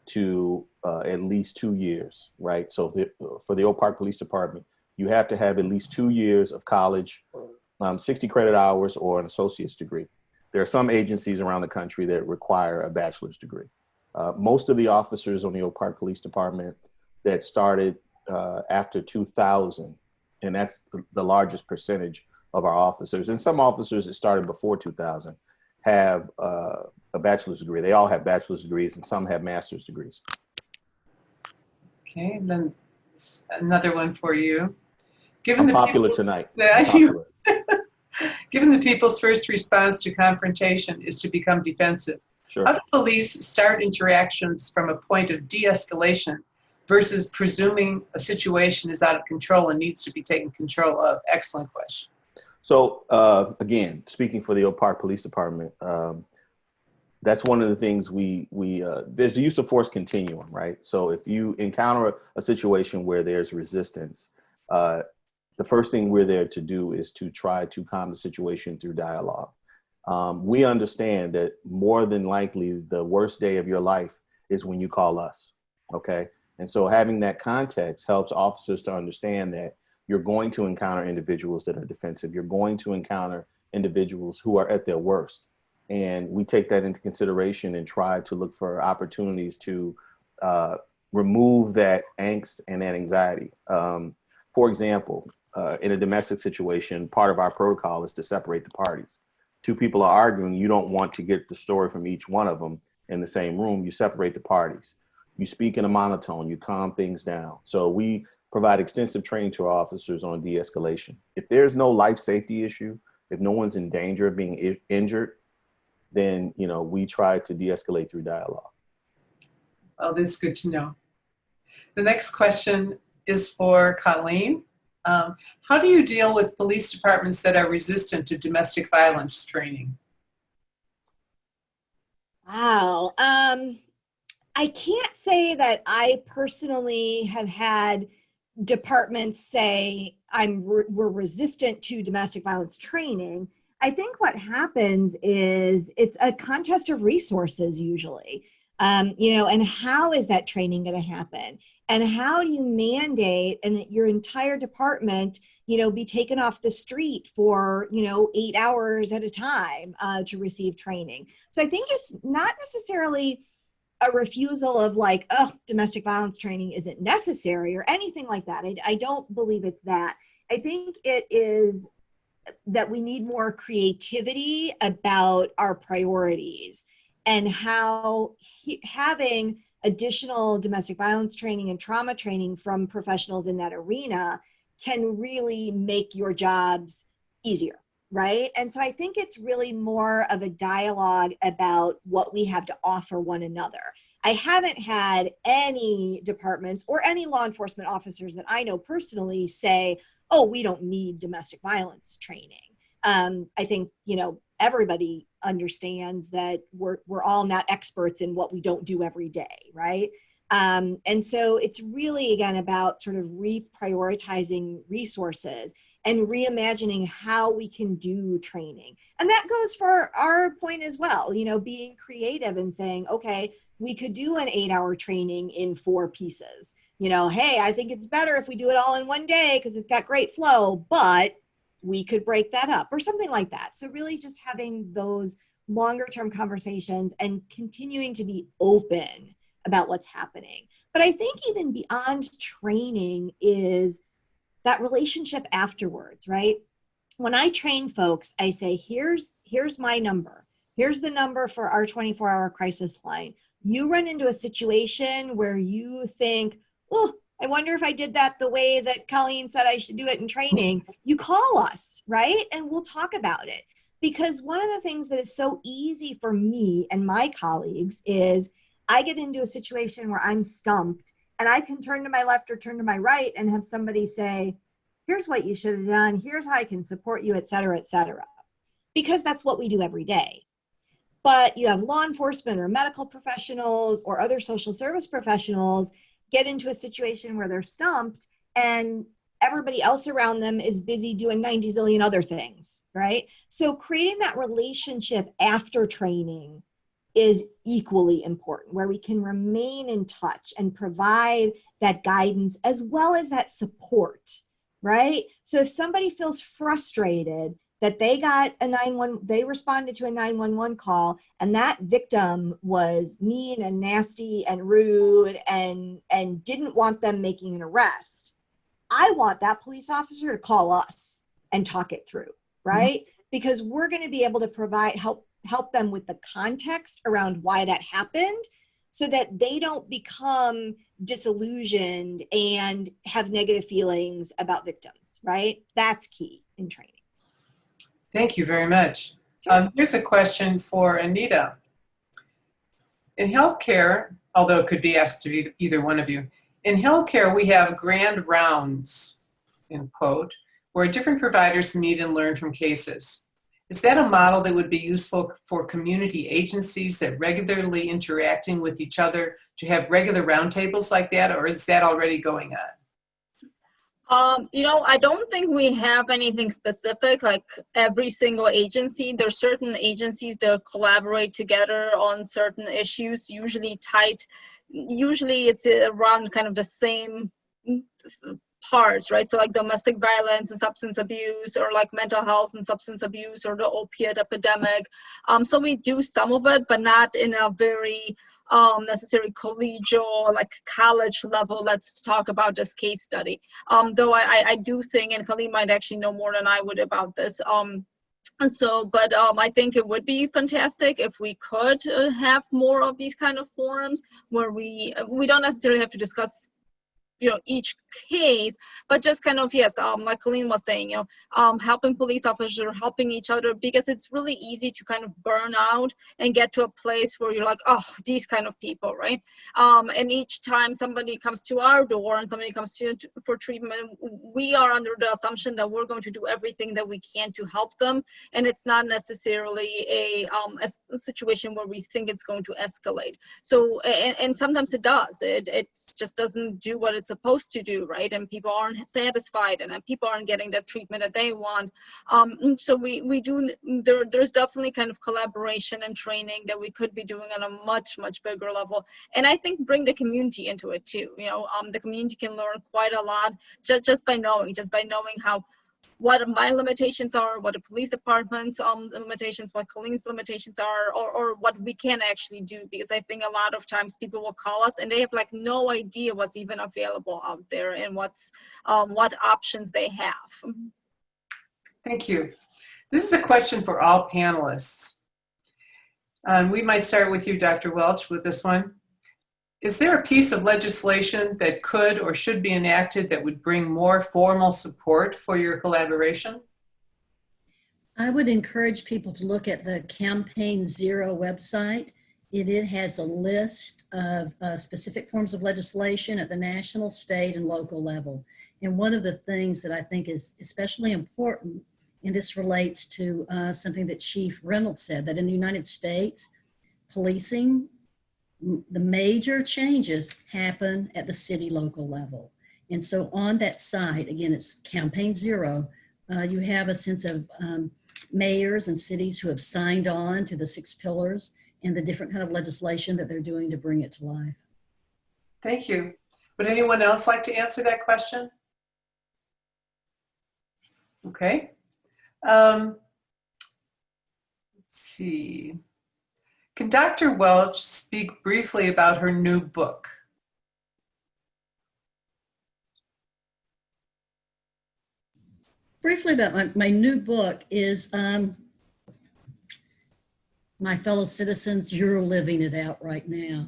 to at least 2 years, right? So for the Oak Park Police Department, you have to have at least 2 years of college, 60 credit hours, or an associate's degree. There are some agencies around the country that require a bachelor's degree. Most of the officers on the Oak Park Police Department that started after 2000, and that's the largest percentage of our officers, and some officers that started before 2000 have a bachelor's degree. They all have bachelor's degrees and some have master's degrees. Okay, and then another one for you. I'm popular tonight. Given the people's first response to confrontation is to become defensive, Sure. How do police start interactions from a point of de-escalation versus presuming a situation is out of control and needs to be taken control of? Excellent question. So again, speaking for the Oak Park Police Department, that's one of the things there's the use of force continuum, right? So if you encounter a situation where there's resistance, the first thing we're there to do is to try to calm the situation through dialogue. We understand that more than likely the worst day of your life is when you call us, okay? And so having that context helps officers to understand that you're going to encounter individuals that are defensive. You're going to encounter individuals who are at their worst. And we take that into consideration and try to look for opportunities to remove that angst and that anxiety. For example, in a domestic situation, part of our protocol is to separate the parties. Two people are arguing, you don't want to get the story from each one of them in the same room. You separate the parties. You speak in a monotone, you calm things down. So we provide extensive training to our officers on de-escalation. If there's no life safety issue, if no one's in danger of being injured, then, you know, we try to de-escalate through dialogue. Well, that's good to know. The next question is for Colleen. How do you deal with police departments that are resistant to domestic violence training? Wow. I can't say that I personally have had departments say we're resistant to domestic violence training. I think what happens is it's a contest of resources usually, you know, and how is that training going to happen? And how do you mandate and your entire department, you know, be taken off the street for, you know, 8 hours at a time to receive training? So I think it's not necessarily a refusal of like, oh, domestic violence training isn't necessary or anything like that. I don't believe it's that. I think it is that we need more creativity about our priorities and how having additional domestic violence training and trauma training from professionals in that arena can really make your jobs easier, right? And so I think it's really more of a dialogue about what we have to offer one another. I haven't had any departments or any law enforcement officers that I know personally say, oh, we don't need domestic violence training. I think, you know, everybody understands that we're all not experts in what we don't do every day, right? And so it's really, again, about sort of reprioritizing resources and reimagining how we can do training. And that goes for our point as well, you know, being creative and saying, okay, we could do an 8-hour training in 4 pieces. You know, hey, I think it's better if we do it all in one day because it's got great flow, but we could break that up or something like that. So really just having those longer term conversations and continuing to be open about what's happening. But I think even beyond training is that relationship afterwards, right? When I train folks, I say, here's my number. Here's the number for our 24-hour crisis line. You run into a situation where you think, oh, I wonder if I did that the way that Colleen said I should do it in training. You call us, right? And we'll talk about it. Because one of the things that is so easy for me and my colleagues is I get into a situation where I'm stumped and I can turn to my left or turn to my right and have somebody say, here's what you should have done. Here's how I can support you, et cetera, because that's what we do every day. But you have law enforcement or medical professionals or other social service professionals get into a situation where they're stumped and everybody else around them is busy doing 90 zillion other things, right? So creating that relationship after training is equally important, where we can remain in touch and provide that guidance as well as that support, right? So if somebody feels frustrated that they responded to a 911 call and that victim was mean and nasty and rude and didn't want them making an arrest, I want that police officer to call us and talk it through, right? Mm-hmm. Because we're going to be able to provide help them with the context around why that happened so that they don't become disillusioned and have negative feelings about victims, right? That's key in training. Thank you very much. Sure. Here's a question for Anita. In healthcare, although it could be asked to either one of you, in healthcare, we have grand rounds, in quote, where different providers meet and learn from cases. Is that a model that would be useful for community agencies that regularly interacting with each other to have regular roundtables like that, or is that already going on? You know, I don't think we have anything specific, like every single agency. There's certain agencies that collaborate together on certain issues, usually it's around kind of the same parts, right? So like domestic violence and substance abuse, or like mental health and substance abuse, or the opiate epidemic. So we do some of it, but not in a very necessarily collegial, like college level, let's talk about this case study. Though I do think, and Colleen might actually know more than I would about this, but I think it would be fantastic if we could have more of these kind of forums where we don't necessarily have to discuss, you know, each case, but just kind of, yes, like Colleen was saying, you know, helping police officers, helping each other, because it's really easy to kind of burn out and get to a place where you're like, oh, these kind of people, right? And each time somebody comes to our door and somebody comes for treatment, we are under the assumption that we're going to do everything that we can to help them, and it's not necessarily a situation where we think it's going to escalate. So, and sometimes it does. It just doesn't do what it's supposed to do, right? And people aren't satisfied, and people aren't getting the treatment that they want. So we do, there's definitely kind of collaboration and training that we could be doing on a much bigger level. And I think bring the community into it too. You know, the community can learn quite a lot just by knowing how, what my limitations are, what the police department's limitations, what Colleen's limitations are, or what we can actually do. Because I think a lot of times people will call us and they have like no idea what's even available out there and what options they have. Thank you. This is a question for all panelists. We might start with you, Dr. Welch, with this one. Is there a piece of legislation that could or should be enacted that would bring more formal support for your collaboration? I would encourage people to look at the Campaign Zero website. It has a list of specific forms of legislation at the national, state, and local level. And one of the things that I think is especially important, and this relates to something that Chief Reynolds said, that in the United States, policing, the major changes happen at the city local level. And so on that site, again, it's Campaign Zero, You have a sense of mayors and cities who have signed on to the 6 pillars and the different kind of legislation that they're doing to bring it to life. Thank you. Would anyone else like to answer that question? Okay. Let's see. Can Dr. Welch speak briefly about her new book? Briefly about my new book is My Fellow Citizens, You're Living It Out Right Now.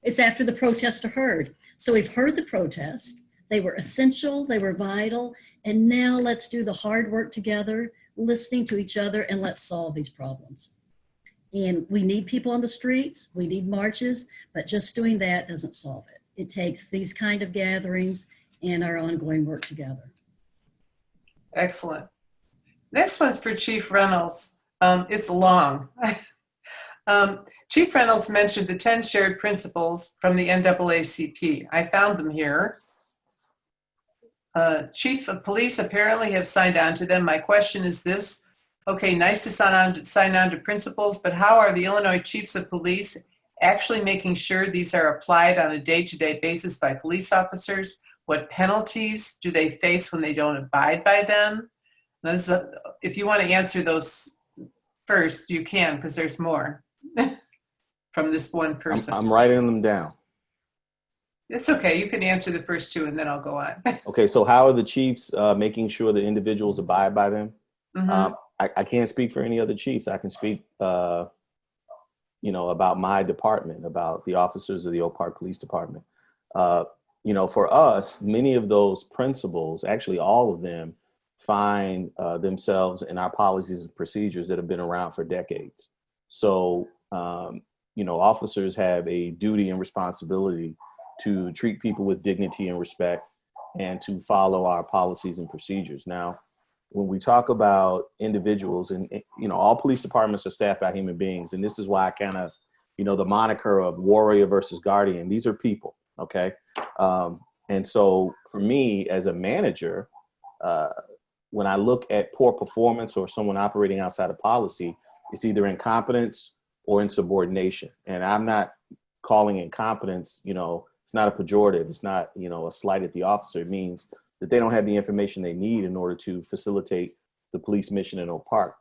It's after the protests are heard. So we've heard the protest. They were essential, they were vital, and now let's do the hard work together, listening to each other, and let's solve these problems. And we need people on the streets, we need marches, but just doing that doesn't solve it. It takes these kind of gatherings and our ongoing work together. Excellent. Next one's for Chief Reynolds. It's long. Chief Reynolds mentioned the 10 shared principles from the NAACP. I found them here. Chief of Police apparently have signed on to them. My question is this. Okay, nice to sign on to principles, but how are the Illinois Chiefs of Police actually making sure these are applied on a day-to-day basis by police officers? What penalties do they face when they don't abide by them? If you want to answer those first, you can, because there's more from this one person. I'm writing them down. It's okay. You can answer the first 2 and then I'll go on. Okay, so how are the chiefs making sure the individuals abide by them? Mm-hmm. I can't speak for any other chiefs. I can speak, about my department, about the officers of the Oak Park Police Department. For us, many of those principles, actually all of them, find themselves in our policies and procedures that have been around for decades. So, officers have a duty and responsibility to treat people with dignity and respect and to follow our policies and procedures. Now, when we talk about individuals and, all police departments are staffed by human beings. And this is why I kind of, the moniker of warrior versus guardian, these are people. Okay. And so for me as a manager, when I look at poor performance or someone operating outside of policy, it's either incompetence or insubordination. And I'm not calling incompetence, it's not a pejorative. It's not, a slight at the officer. It means that they don't have the information they need in order to facilitate the police mission in Oak Park.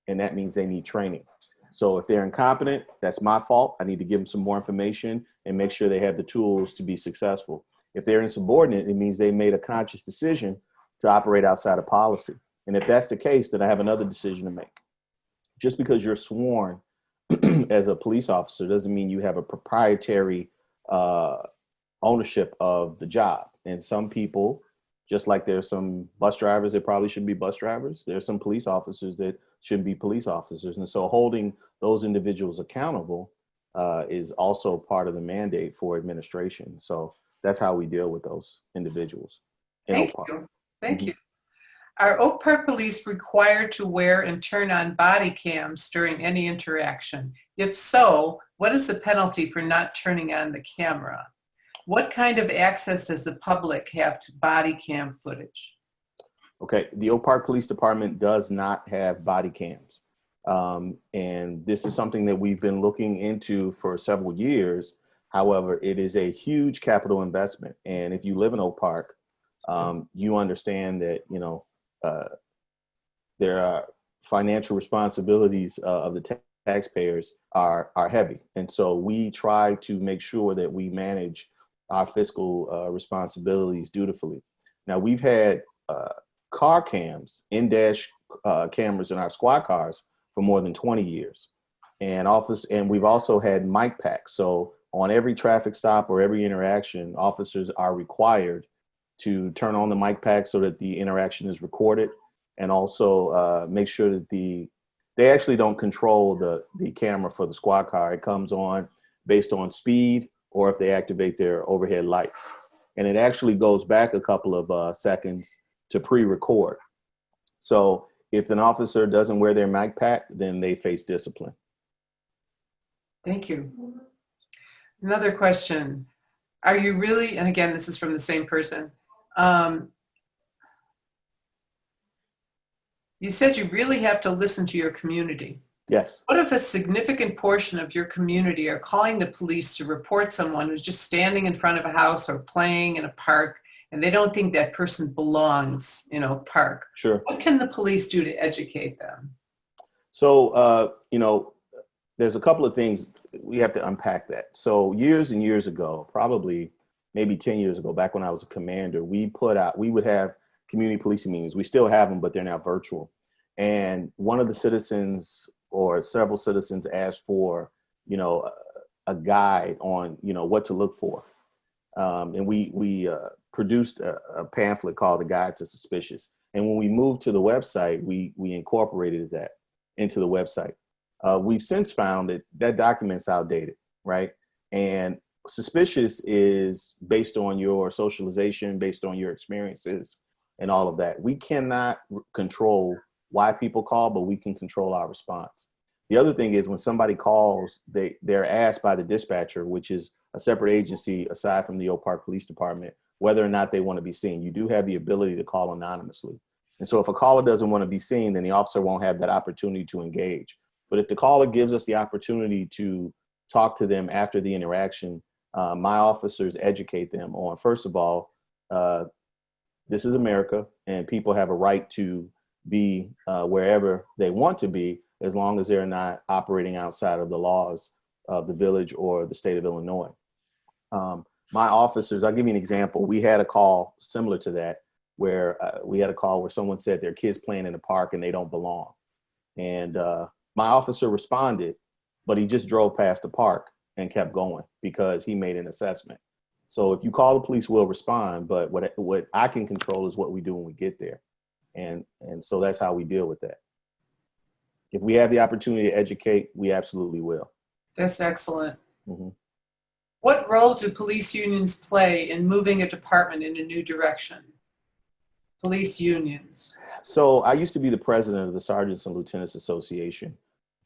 And that means they need training. So if they're incompetent, that's my fault. I need to give them some more information and make sure they have the tools to be successful. If they're insubordinate, it means they made a conscious decision to operate outside of policy. And if that's the case, then I have another decision to make. Just because you're sworn as a police officer doesn't mean you have a proprietary ownership of the job. And some people, just like there's some bus drivers that probably shouldn't be bus drivers, there's some police officers that shouldn't be police officers. And so holding those individuals accountable is also part of the mandate for administration. So that's how we deal with those individuals. Thank you. Thank you. Are Oak Park Police required to wear and turn on body cams during any interaction? If so, what is the penalty for not turning on the camera? What kind of access does the public have to body cam footage? Okay, the Oak Park Police Department does not have body cams. And this is something that we've been looking into for several years. However, it is a huge capital investment. And if you live in Oak Park, you understand that, there are financial responsibilities of the taxpayers are heavy. And so we try to make sure that we manage our fiscal responsibilities dutifully. Now, we've had car cams, in-dash cameras in our squad cars for more than 20 years. And we've also had mic packs. So on every traffic stop or every interaction, officers are required to turn on the mic pack so that the interaction is recorded, and also make sure that they actually don't control the camera for the squad car. It comes on based on speed or if they activate their overhead lights. And it actually goes back a couple of seconds to pre-record. So if an officer doesn't wear their mic pack, then they face discipline. Thank you. Another question. Are you really, and again, this is from the same person, You said you really have to listen to your community. Yes. What if a significant portion of your community are calling the police to report someone who's just standing in front of a house or playing in a park, and they don't think that person belongs in Oak Park? Sure. What can the police do to educate them? So, there's a couple of things we have to unpack that. So years and years ago, probably maybe 10 years ago, back when I was a commander, we would have community policing meetings. We still have them, but they're now virtual. And one of the citizens or several citizens asked for, a guide on, what to look for. And we produced a pamphlet called The Guide to Suspicious. And when we moved to the website, we incorporated that into the website. We've since found that document's outdated, right? And suspicious is based on your socialization, based on your experiences and all of that. We cannot control why people call, but we can control our response. The other thing is when somebody calls, they're asked by the dispatcher, which is a separate agency aside from the Oak Park Police Department, whether or not they want to be seen. You do have the ability to call anonymously. And so if a caller doesn't want to be seen, then the officer won't have that opportunity to engage. But if the caller gives us the opportunity to talk to them after the interaction, my officers educate them on, first of all, this is America and people have a right to be wherever they want to be, as long as they're not operating outside of the laws of the village or the state of Illinois. My officers, I'll give you an example. We had a call similar to that where someone said their kid's playing in the park and they don't belong. And my officer responded, but he just drove past the park and kept going because he made an assessment. So if you call the police, we'll respond, but what I can control is what we do when we get there. And so that's how we deal with that. If we have the opportunity to educate, we absolutely will. That's excellent. Mm-hmm. What role do police unions play in moving a department in a new direction? Police unions. So I used to be the president of the Sergeants and Lieutenants Association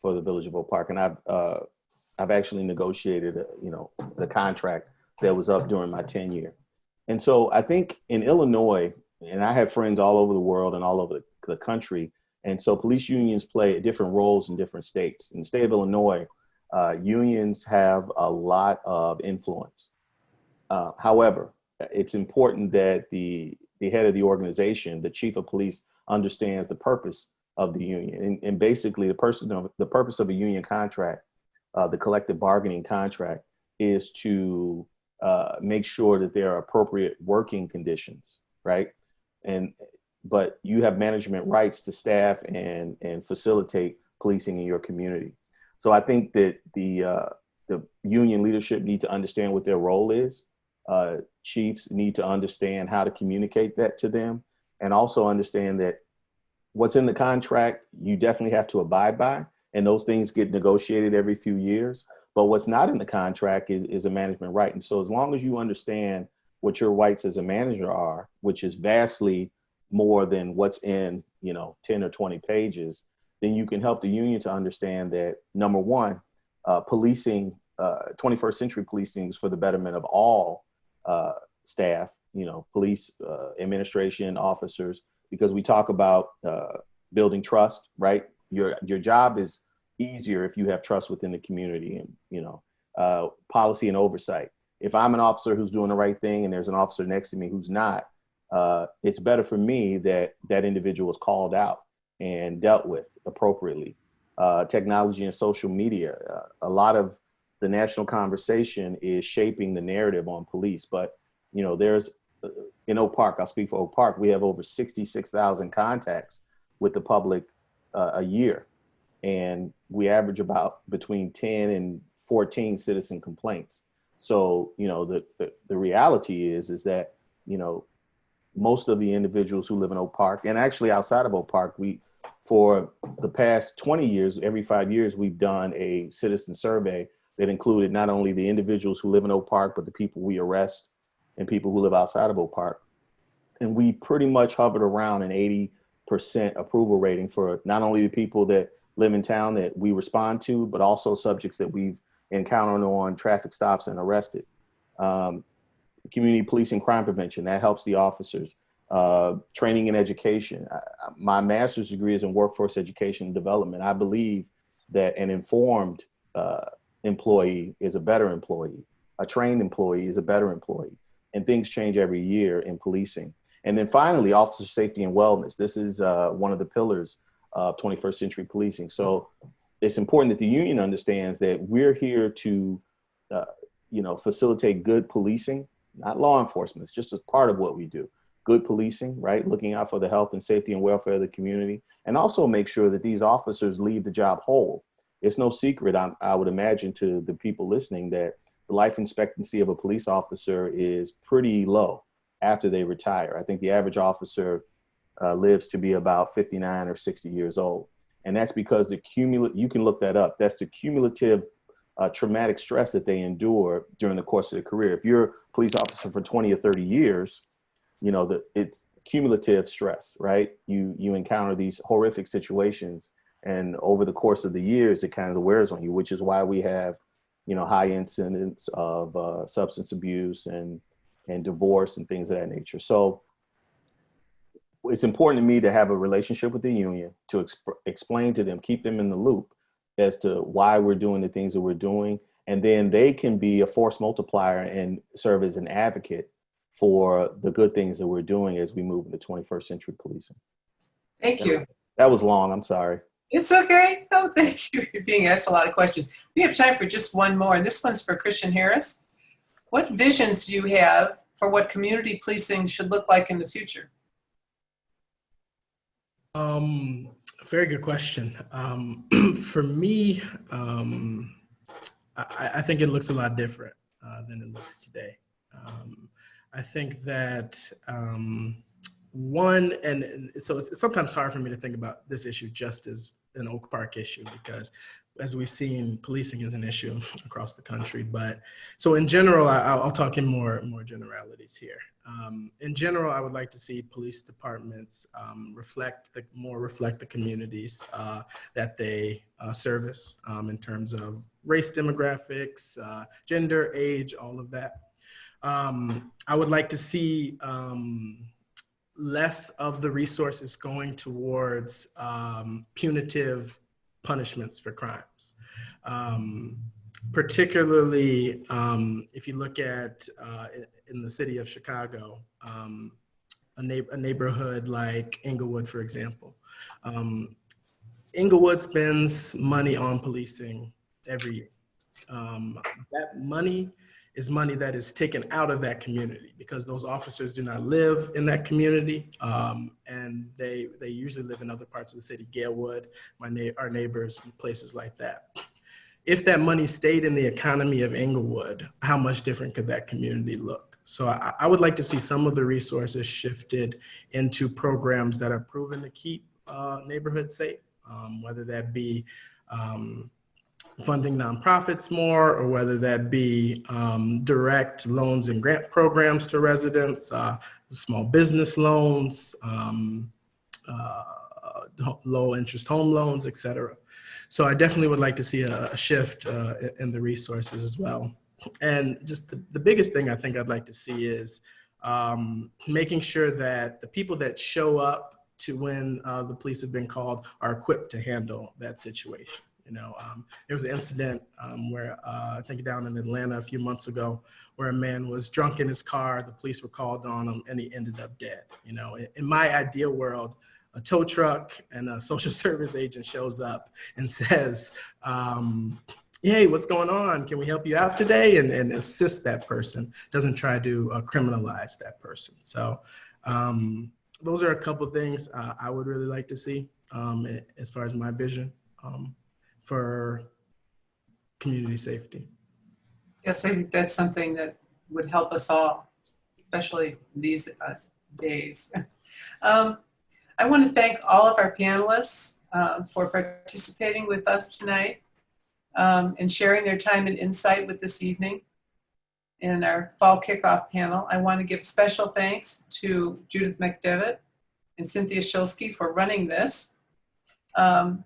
for the Village of Oak Park, and I've actually negotiated, the contract that was up during my tenure. And so I think in Illinois, and I have friends all over the world and all over the country, and so police unions play different roles in different states. In the state of Illinois, unions have a lot of influence. However, it's important that the head of the organization, the chief of police, understands the purpose of the union. And basically the purpose of a union contract, the collective bargaining contract, is to make sure that there are appropriate working conditions, right? But you have management rights to staff and facilitate policing in your community. So I think that the union leadership need to understand what their role is. Chiefs need to understand how to communicate that to them, and also understand that what's in the contract, you definitely have to abide by, and those things get negotiated every few years. But what's not in the contract is a management right. And so as long as you understand what your rights as a manager are, which is vastly more than what's in 10 or 20 pages, then you can help the union to understand that, number one, policing, 21st century policing is for the betterment of all staff, police, administration, officers, because we talk about building trust, right? Your job is easier if you have trust within the community, and policy and oversight. If I'm an officer who's doing the right thing and there's an officer next to me who's not, it's better for me that that individual is called out and dealt with appropriately. Technology and social media, a lot of the national conversation is shaping the narrative on police, but there's in Oak Park, I'll speak for Oak Park, we have over 66,000 contacts with the public a year. And we average about between 10 and 14 citizen complaints. So, the reality is that, most of the individuals who live in Oak Park, and actually outside of Oak Park, for the past 20 years, every 5 years, we've done a citizen survey that included not only the individuals who live in Oak Park, but the people we arrest and people who live outside of Oak Park. And we pretty much hovered around an 80% approval rating for not only the people that live in town that we respond to, but also subjects that we've encountered on traffic stops and arrested. Community policing, crime prevention, that helps the officers. training and education. My master's degree is in workforce education and development. I believe that an informed employee is a better employee. A trained employee is a better employee. And things change every year in policing. And then finally, officer safety and wellness. This is one of the pillars of 21st century policing. So it's important that the union understands that we're here to, facilitate good policing, not law enforcement. It's just a part of what we do. Good policing, right? Looking out for the health and safety and welfare of the community, and also make sure that these officers leave the job whole. It's no secret, I would imagine, to the people listening, that the life expectancy of a police officer is pretty low after they retire. I think the average officer lives to be about 59 or 60 years old. And that's because you can look that up. That's the cumulative traumatic stress that they endure during the course of their career. If you're a police officer for 20 or 30 years, it's cumulative stress, right? You encounter these horrific situations, and over the course of the years, it kind of wears on you, which is why we have, high incidents of substance abuse and divorce and things of that nature. So it's important to me to have a relationship with the union, to explain to them, keep them in the loop as to why we're doing the things that we're doing. And then they can be a force multiplier and serve as an advocate for the good things that we're doing as we move into 21st century policing. Thank you. That was long, I'm sorry. It's okay. Oh, thank you. You're being asked a lot of questions. We have time for just one more, and this one's for Christian Harris. What visions do you have for what community policing should look like in the future? Very good question. For me, I think it looks a lot different than it looks today. I think that one, and so it's sometimes hard for me to think about this issue just as an Oak Park issue, because as we've seen, policing is an issue across the country. But so in general, I'll talk in more generalities here. In general, I would like to see police departments reflect the communities that they service in terms of race demographics, gender, age, all of that. I would like to see less of the resources going towards punitive punishments for crimes. Particularly if you look at in the city of Chicago, a neighborhood like Inglewood, for example. Inglewood spends money on policing every year. That money is money that is taken out of that community because those officers do not live in that community, and they usually live in other parts of the city, Gailwood, our neighbors, and places like that. If that money stayed in the economy of Inglewood, how much different could that community look? So I would like to see some of the resources shifted into programs that are proven to keep neighborhoods safe, whether that be funding nonprofits more, or whether that be direct loans and grant programs to residents, small business loans, low interest home loans, et cetera. So I definitely would like to see a shift in the resources as well. And just the biggest thing I think I'd like to see is making sure that the people that show up to when the police have been called are equipped to handle that situation. There was an incident where I think down in Atlanta a few months ago, where a man was drunk in his car. The police were called on him, and he ended up dead. In my ideal world, a tow truck and a social service agent shows up and says, "Hey, what's going on? Can we help you out today?" and assist that person. Doesn't try to criminalize that person. So those are a couple of things I would really like to see as far as my vision for community safety. Yes, I think that's something that would help us all, especially these days. I want to thank all of our panelists for participating with us tonight and sharing their time and insight with this evening in our fall kickoff panel. I want to give special thanks to Judith McDevitt and Cynthia Shilsky for running this. And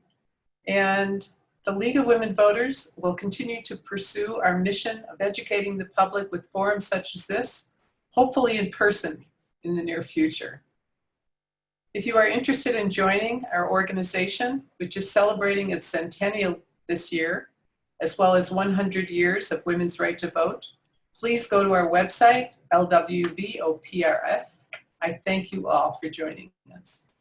the League of Women Voters will continue to pursue our mission of educating the public with forums such as this, hopefully in person in the near future. If you are interested in joining our organization, which is celebrating its centennial this year, as well as 100 years of women's right to vote, please go to our website, LWVOPRF. I thank you all for joining us.